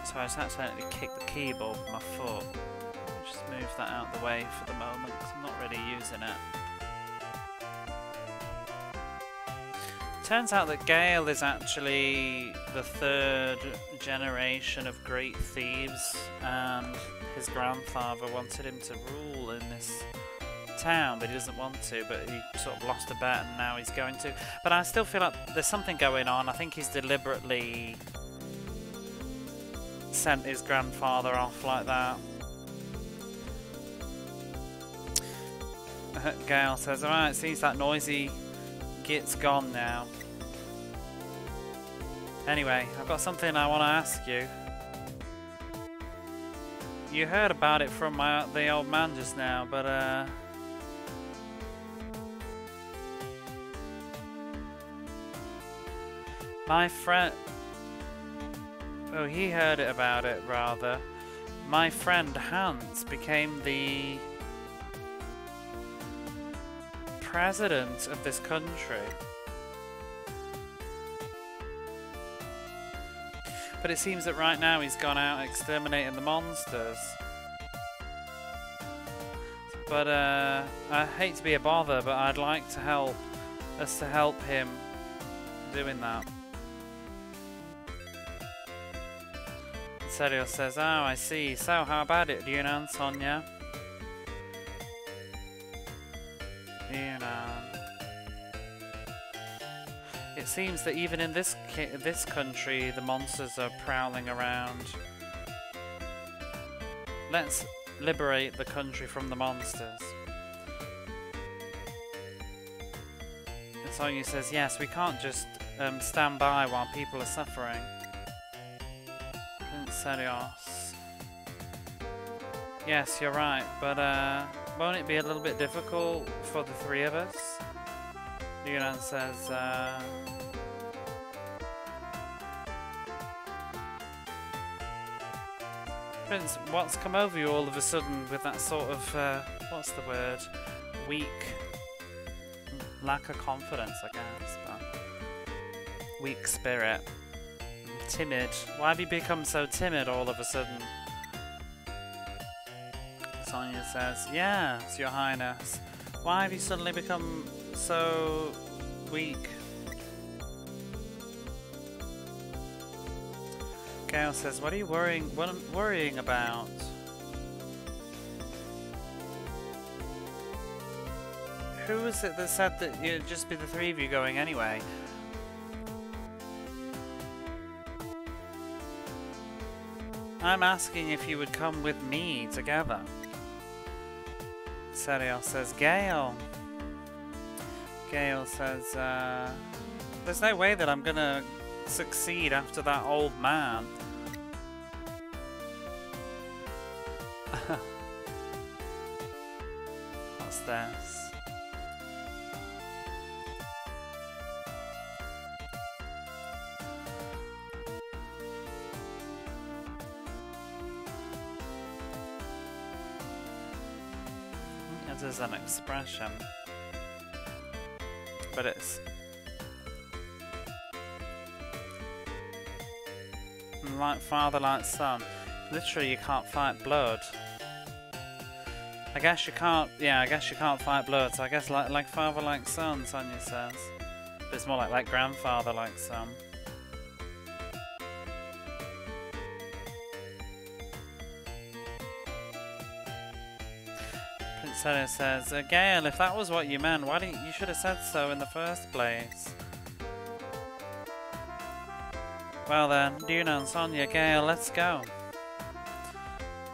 sorry, I just accidentally kicked the keyboard with my foot. I'll just move that out of the way for the moment, because I'm not really using it. Turns out that Gale is actually the third generation of great thieves, and his grandfather wanted him to rule in this town, but he doesn't want to, but he sort of lost a bet and now he's going to. But I still feel like there's something going on. I think he's deliberately sent his grandfather off like that. Gale says, alright, seems that noisy git's gone now. Anyway, I've got something I want to ask you. You heard about it from the old man just now, but My friend... Oh, he heard about it, rather. My friend Hans became the president of this country. But it seems that right now he's gone out exterminating the monsters. But I hate to be a bother, but I'd like to help us to help him doing that. Serio says, oh, I see. So, how about it, Yunnan, Sonia? Yunnan. It seems that even in this country, the monsters are prowling around. Let's liberate the country from the monsters. And Sonia says, yes, we can't just stand by while people are suffering. Prince Serios. Yes, you're right, but won't it be a little bit difficult for the three of us? Yunnan says, Prince, what's come over you all of a sudden with that sort of, what's the word? Weak lack of confidence, I guess, but weak spirit. Timid. Why have you become so timid all of a sudden? Sonia says, yes, Your Highness. Why have you suddenly become so weak? Gale says, what are you worrying about? Who was it that said that it'd just be the three of you going anyway? I'm asking if you would come with me together. Serial says, Gale. Gale says, there's no way that I'm gonna succeed after that old man. What's this? It is an expression, but it's like father, like son. Literally, you can't fight blood. I guess you can't. Yeah, I guess you can't fight blood. So I guess like father, like son. Sonia says, but it's more like grandfather, like son. Sonia says, Gale, if that was what you meant, why didn't you should have said so in the first place? Well then, Duna and Sonia, Gale, let's go.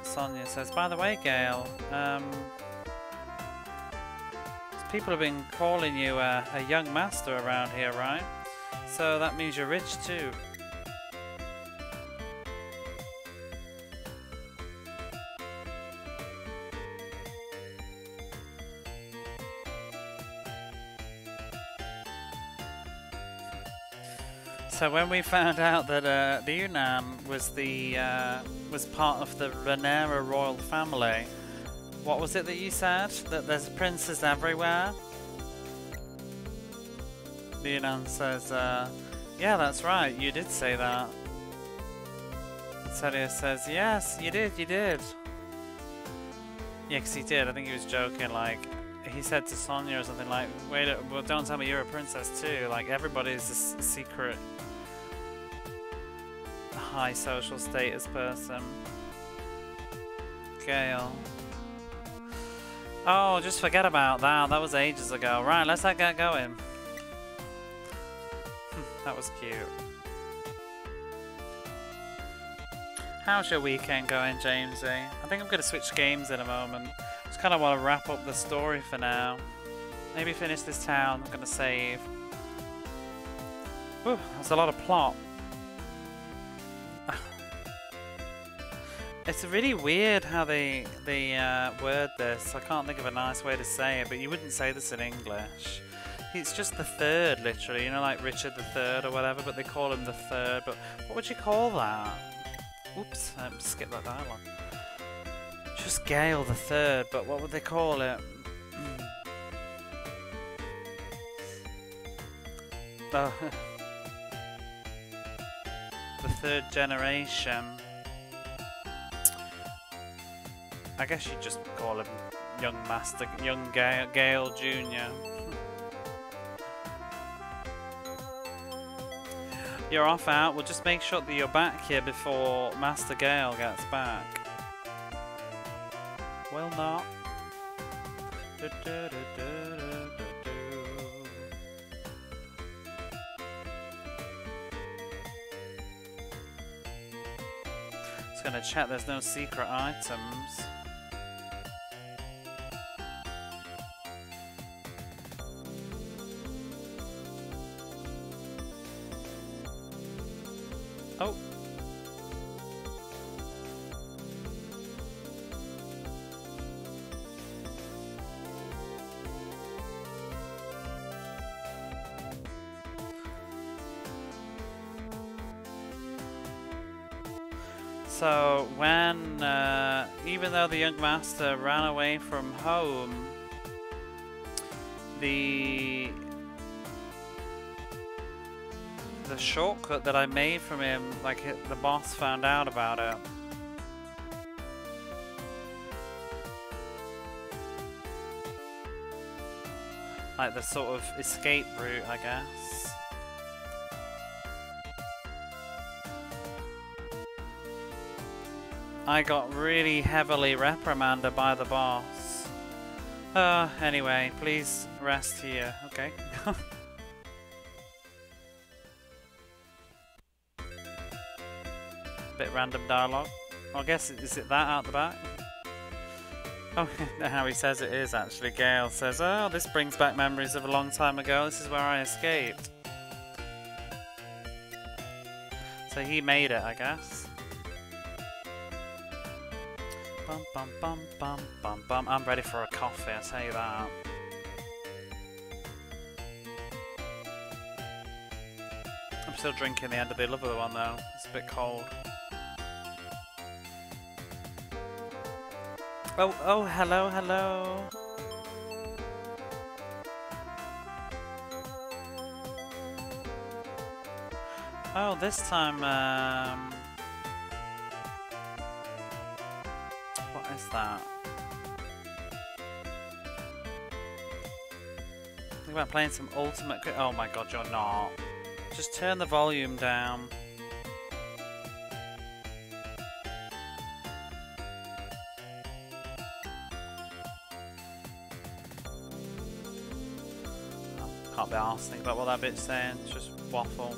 Sonia says, by the way, Gale, people have been calling you a young master around here, right? So that means you're rich too. So when we found out that Yunnan was was part of the Renera royal family, what was it that you said? That there's princes everywhere? Yunnan says, yeah, that's right, you did say that. Seria says, yes, you did. Yeah, because he did. I think he was joking, like, he said to Sonia or something like, wait, well, don't tell me you're a princess too. Like, everybody's a secret high social status person. Gale. Oh, just forget about that. That was ages ago. Right, let's get going. That was cute. How's your weekend going, Jamesy? I think I'm going to switch games in a moment. Just kind of want to wrap up the story for now. Maybe finish this town. I'm going to save. Whew, that's a lot of plot. It's really weird how they word this. I can't think of a nice way to say it, but you wouldn't say this in English. It's just the third, literally, you know, like Richard the Third or whatever, but they call him the Third. But what would you call that? Oops, skip that dialogue. Just Gale the Third, but what would they call it? Oh. The third generation. I guess you'd just call him Young Master, Young Gale Jr. You're off out. We'll just make sure that you're back here before Master Gale gets back. Will not. Just gonna check there's no secret items. Oh. So when, even though the young master ran away from home, the shortcut that I made from him, like the boss found out about it. Like the sort of escape route, I guess. I got really heavily reprimanded by the boss. Anyway, please rest here, okay? Bit random dialogue. Well, I guess, is it that out the back? Oh, how he says it is actually. Gale says, oh, this brings back memories of a long time ago. This is where I escaped. So he made it, I guess. Bum bum bum bum bum bum. I'm ready for a coffee, I'll tell you that. I'm still drinking the end of the other one though. It's a bit cold. Oh, hello, hello. Oh, this time, what is that? Think about playing some Ultimate. Oh my god, you're not. Just turn the volume down. Can't be arsed think about what that bit's saying. It's just waffle.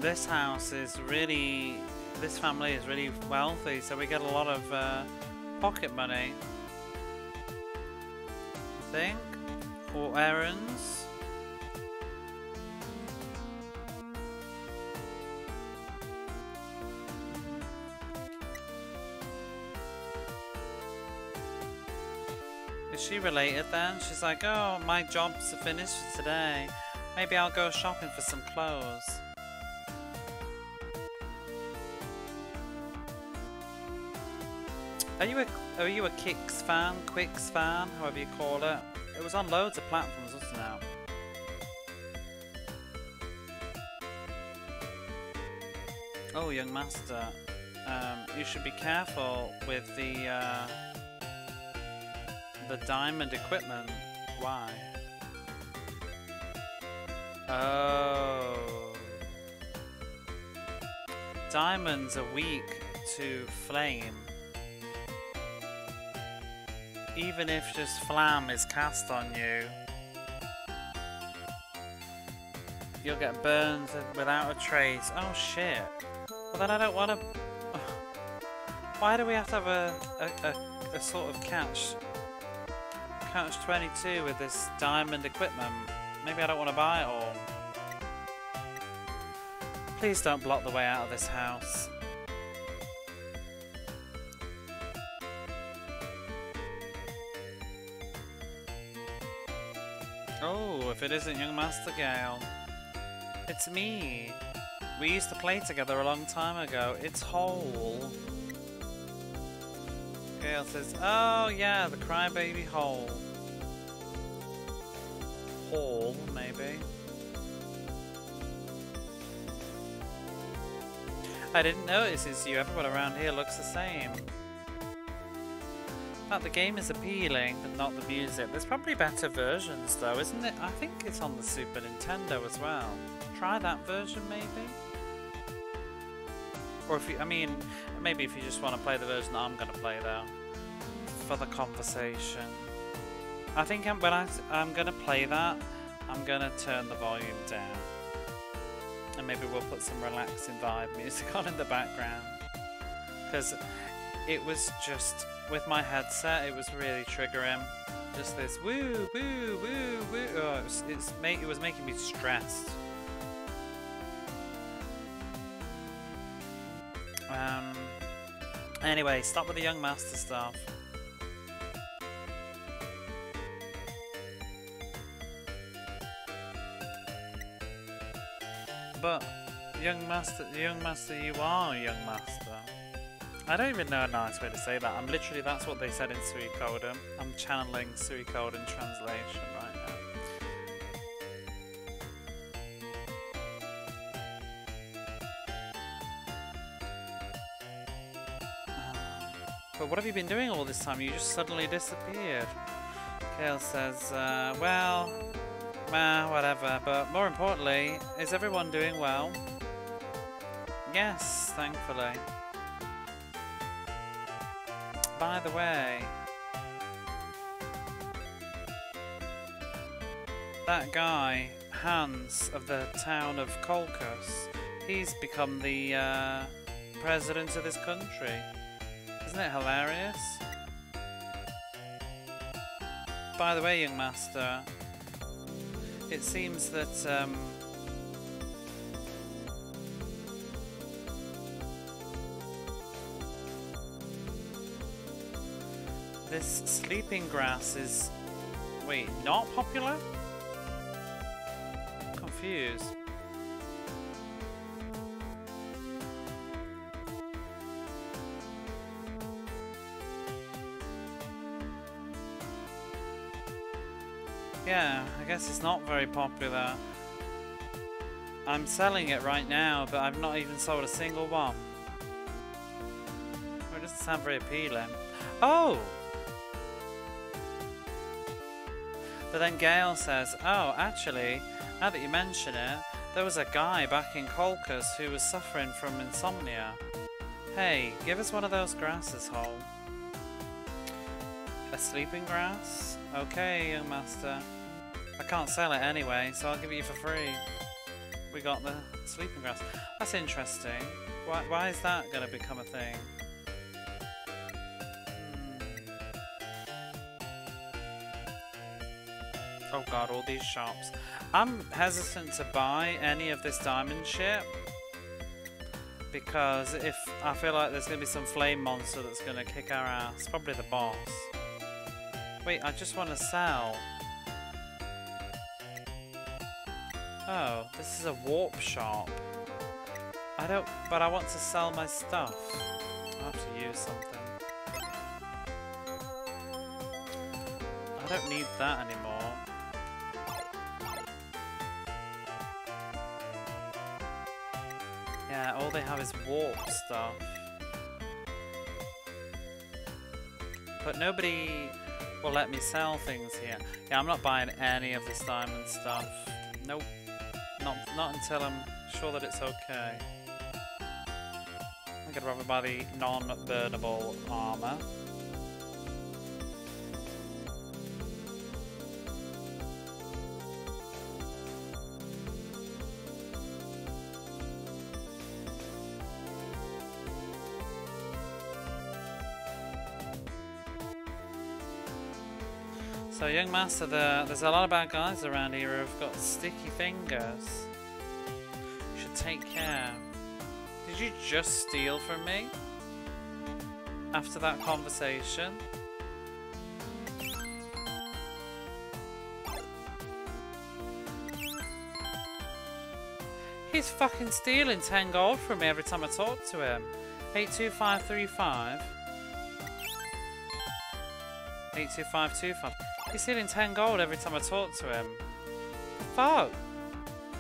This house is really, this family is really wealthy, so we get a lot of pocket money, I think, or errands. Is she related then? She's like, oh, my job's finished for today. Maybe I'll go shopping for some clothes. Are you a Kicks fan? Quicks fan? However you call it. It was on loads of platforms, wasn't it? Oh, young master. You should be careful with the diamond equipment. Why? Oh. Diamonds are weak to flame. Even if just flam is cast on you, you'll get burned without a trace. Oh shit. Well then I don't want to... Why do we have to have a sort of catch 22 with this diamond equipment? Maybe I don't want to buy it all. Please don't block the way out of this house. Oh, if it isn't young Master Gale. It's me. We used to play together a long time ago. It's Hole. Gale says, oh yeah, the crybaby Hole. Hall, maybe. I didn't notice it's you. Everyone around here looks the same. But the game is appealing, but not the music. There's probably better versions though, isn't it? I think it's on the Super Nintendo as well. Try that version maybe? Or if you, I mean, maybe if you just want to play the version that I'm going to play though. For the conversation. I think when I'm going to play that, I'm going to turn the volume down. And maybe we'll put some relaxing vibe music on in the background. Because it was just, with my headset, it was really triggering. Just this woo, woo, woo, woo. Oh, it was making me stressed. Anyway, stop with the young master stuff. But young master, you are young master. I don't even know a nice way to say that. I'm literally, that's what they said in Suikoden. I'm channeling Suikoden translation right now. But what have you been doing all this time? You just suddenly disappeared. Kale says, well, whatever. But more importantly, is everyone doing well? Yes, thankfully. By the way, that guy, Hans, of the town of Kolkos, he's become the president of this country. Isn't it hilarious? By the way, young master, it seems that this sleeping grass is, wait, not popular? I'm confused. Yeah, I guess it's not very popular. I'm selling it right now, but I've not even sold a single one. It doesn't sound very appealing. Oh! But then Gale says, oh, actually, now that you mention it, there was a guy back in Kolkos who was suffering from insomnia. Hey, give us one of those grasses, Hole. A sleeping grass? Okay, young master. I can't sell it anyway, so I'll give it you for free. We got the sleeping grass. That's interesting. Why is that going to become a thing? Oh god, all these shops. I'm hesitant to buy any of this diamond shit. Because if I feel like there's going to be some flame monster that's going to kick our ass. Probably the boss. Wait, I just want to sell. Oh, this is a warp shop. But I want to sell my stuff. I have to use something. I don't need that anymore. Yeah, all they have is warp stuff. But nobody will let me sell things here. Yeah, I'm not buying any of this diamond stuff. Nope. Not until I'm sure that it's okay. I think I'd rather buy the non-burnable armor. So, young master, there's a lot of bad guys around here who've got sticky fingers. You should take care. Did you just steal from me? After that conversation? He's fucking stealing 10 gold from me every time I talk to him. 82535. 82525. He's stealing 10 gold every time I talk to him. Fuck!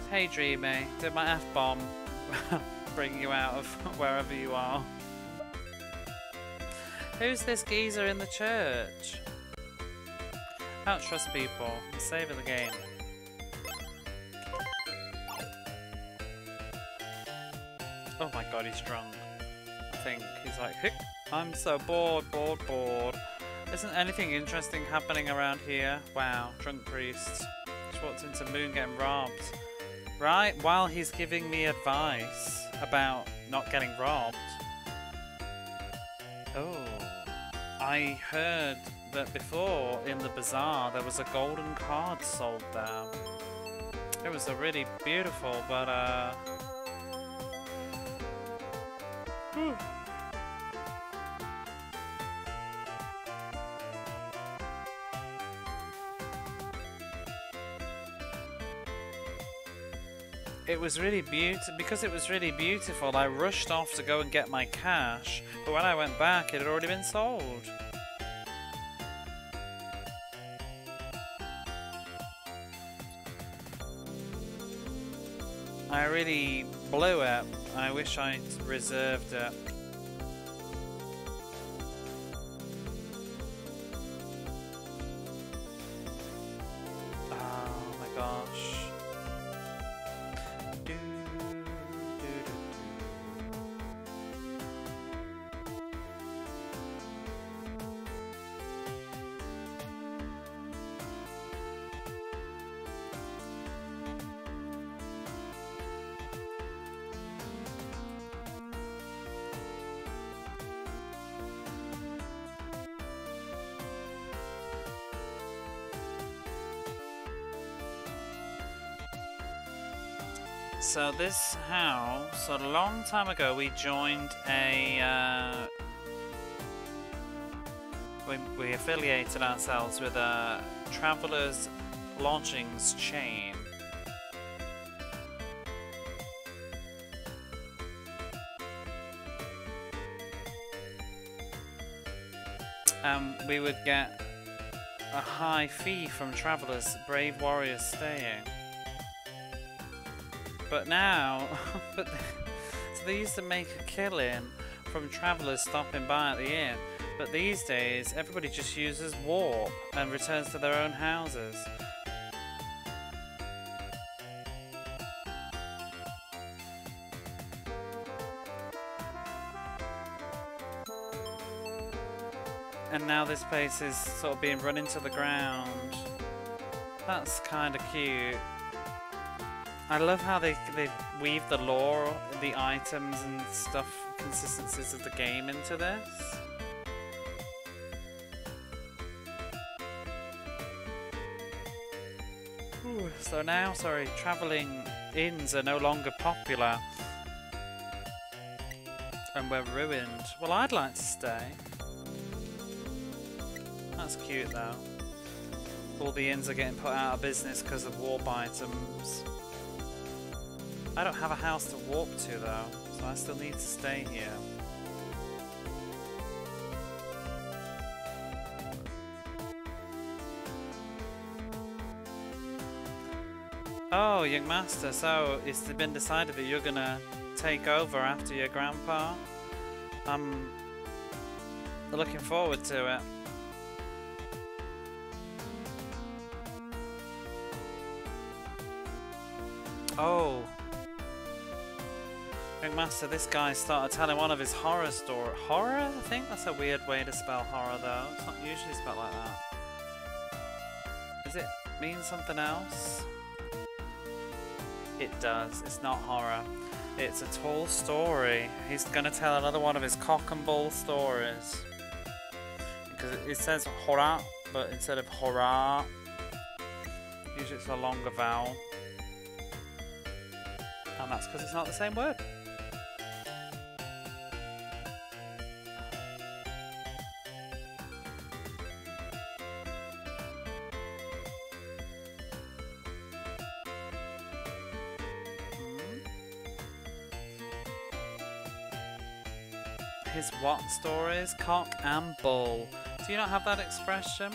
Hey Dreamy, did my F-bomb bring you out of wherever you are? Who's this geezer in the church? I don't trust people. I'm saving the game. Oh my god, he's drunk. I think he's like, hick, I'm so bored. Isn't anything interesting happening around here? Wow, drunk priest. Just walked into Moon getting robbed. Right, while he's giving me advice about not getting robbed. Oh, I heard that before in the bazaar there was a golden card sold there. It was a really beautiful, but whew. It was really beautiful. Because it was really beautiful, I rushed off to go and get my cash, but when I went back, it had already been sold. I really blew it. I wish I'd reserved it. Oh my gosh. So this house, a long time ago, we joined a, we affiliated ourselves with a Traveller's Lodgings chain. We would get a high fee from travellers, brave warriors staying. But now, so they used to make a killing from travellers stopping by at the inn. But these days, everybody just uses warp and returns to their own houses. And now this place is sort of being run into the ground. That's kind of cute. I love how they weave the lore, the items and stuff, consistencies of the game into this. Ooh, so now, sorry, travelling inns are no longer popular. And we're ruined. Well, I'd like to stay. That's cute though. All the inns are getting put out of business because of warp items. I don't have a house to warp to though, so I still need to stay here. Oh, young master, so it's been decided that you're gonna take over after your grandpa? I'm looking forward to it. Oh. Young master, this guy started telling one of his horror stories. Horror? I think that's a weird way to spell horror though. It's not usually spelled like that. Does it mean something else? It does. It's not horror. It's a tall story. He's gonna tell another one of his cock and bull stories. Because it says horror but instead of hurrah, usually it's a longer vowel. And that's because it's not the same word. His what stories? Cock and bull. Do you not have that expression?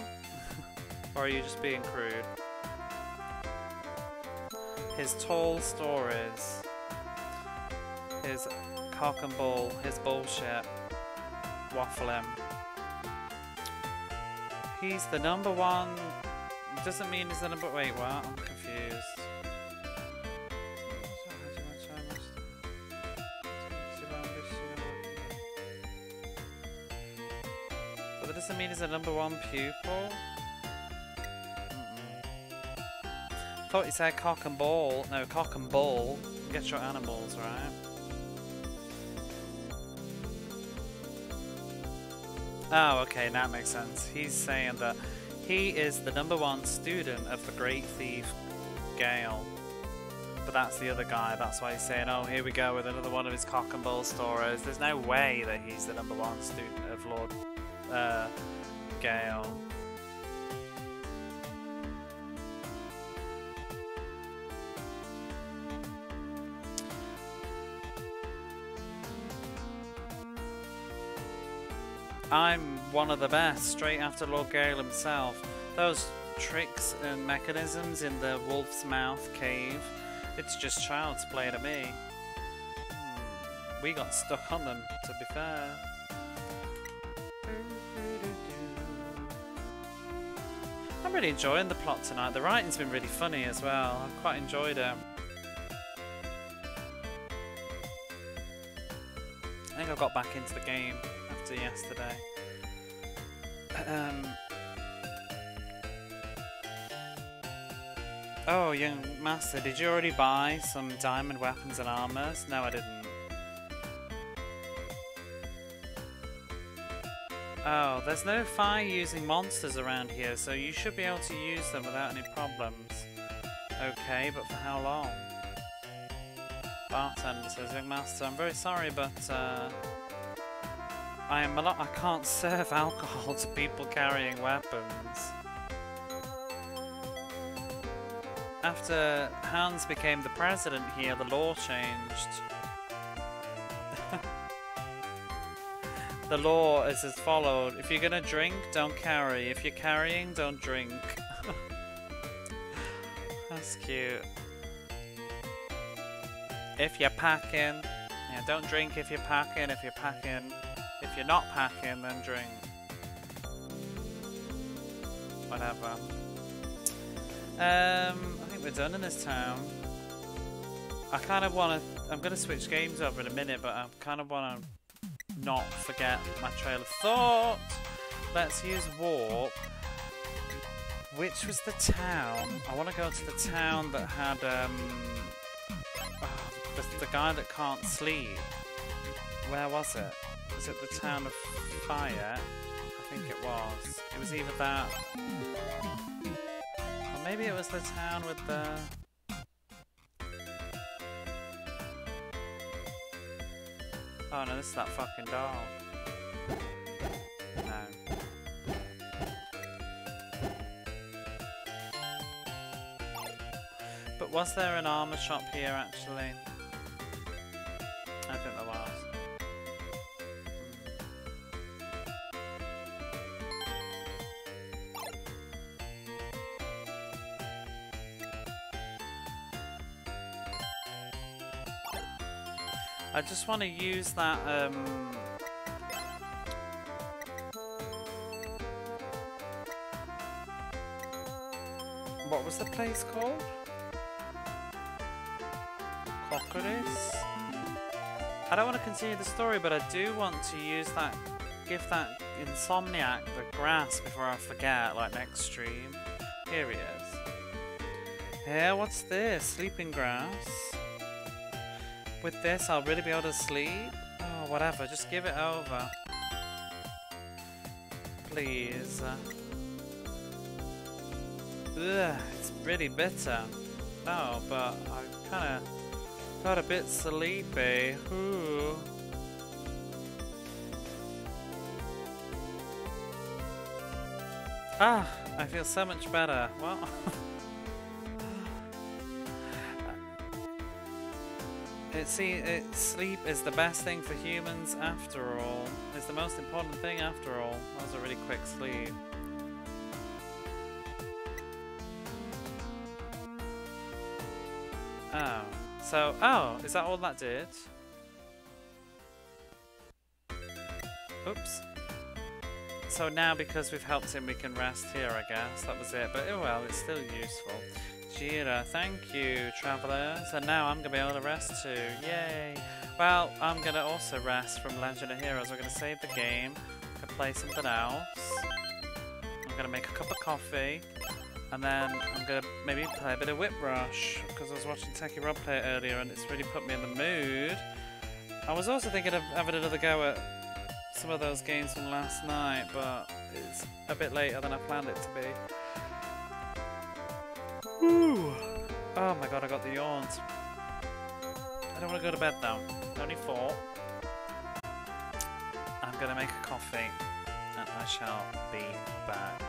Or are you just being crude? His tall stories. His cock and bull. His bullshit. Waffling. He's the number one. Doesn't mean he's the number. Wait, what? I'm confused. But that doesn't mean he's the number one pupil. Thought you said cock and ball. No, cock and bull. Get your animals right. Oh, okay, that makes sense. He's saying that he is the number one student of the great thief Gale. But that's the other guy. That's why he's saying, oh, here we go with another one of his cock and bull stories. There's no way that he's the number one student of Lord Gale. I'm one of the best, straight after Lord Gale himself. Those tricks and mechanisms in the wolf's mouth cave, it's just child's play to me. We got stuck on them, to be fair. I'm really enjoying the plot tonight. The writing's been really funny as well. I've quite enjoyed it. I think I got back into the game after yesterday. Oh, young master, did you already buy some diamond weapons and armors? No, I didn't. Oh, there's no fire using monsters around here, so you should be able to use them without any problems. Okay, but for how long? Bartender says, young master, I'm very sorry, but I can't serve alcohol to people carrying weapons. After Hans became the president here, the law changed. The law is as followed. If you're gonna drink, don't carry. If you're carrying, don't drink. That's cute. If you're packing, yeah, don't drink if you're packing. If you're packing, if you're not packing, then drink. Whatever. I think we're done in this town. I kind of want to. I'm going to switch games over in a minute, but I kind of want to not forget my trail of thought. Let's use warp. Which was the town? I want to go to the town that had the guy that can't sleep. Where was it? Was it the town of fire? I think it was. It was either that. Or maybe it was the town with the... Oh no, this is that fucking dog. No. But was there an armor shop here actually? I think there was. I just want to use that what was the place called? Crocodis? I don't want to continue the story, but I do want to use that, give that insomniac the grass before I forget, like next stream. Here he is. Here, what's this? Sleeping grass? With this, I'll really be able to sleep? Oh, whatever, just give it over. Please. Ugh, it's pretty bitter. Oh, but I kind of got a bit sleepy. Ooh. Ah, I feel so much better. What? Sleep is the best thing for humans after all. It's the most important thing after all. That was a really quick sleep. Oh. So, oh, is that all that did? Oops. So now because we've helped him we can rest here, I guess. That was it. But oh well, it's still useful. Jira, thank you, travellers. And now I'm going to be able to rest too. Yay! Well, I'm going to also rest from Legend of Heroes. We're going to save the game. I'm going to play something else. I'm going to make a cup of coffee. And then I'm going to maybe play a bit of Whip Rush. Because I was watching Techie Rob play it earlier and it's really put me in the mood. I was also thinking of having another go at some of those games from last night. But it's a bit later than I planned it to be. Whew. Oh my god, I got the yawns. I don't want to go to bed though. Only 4. I'm going to make a coffee and I shall be back.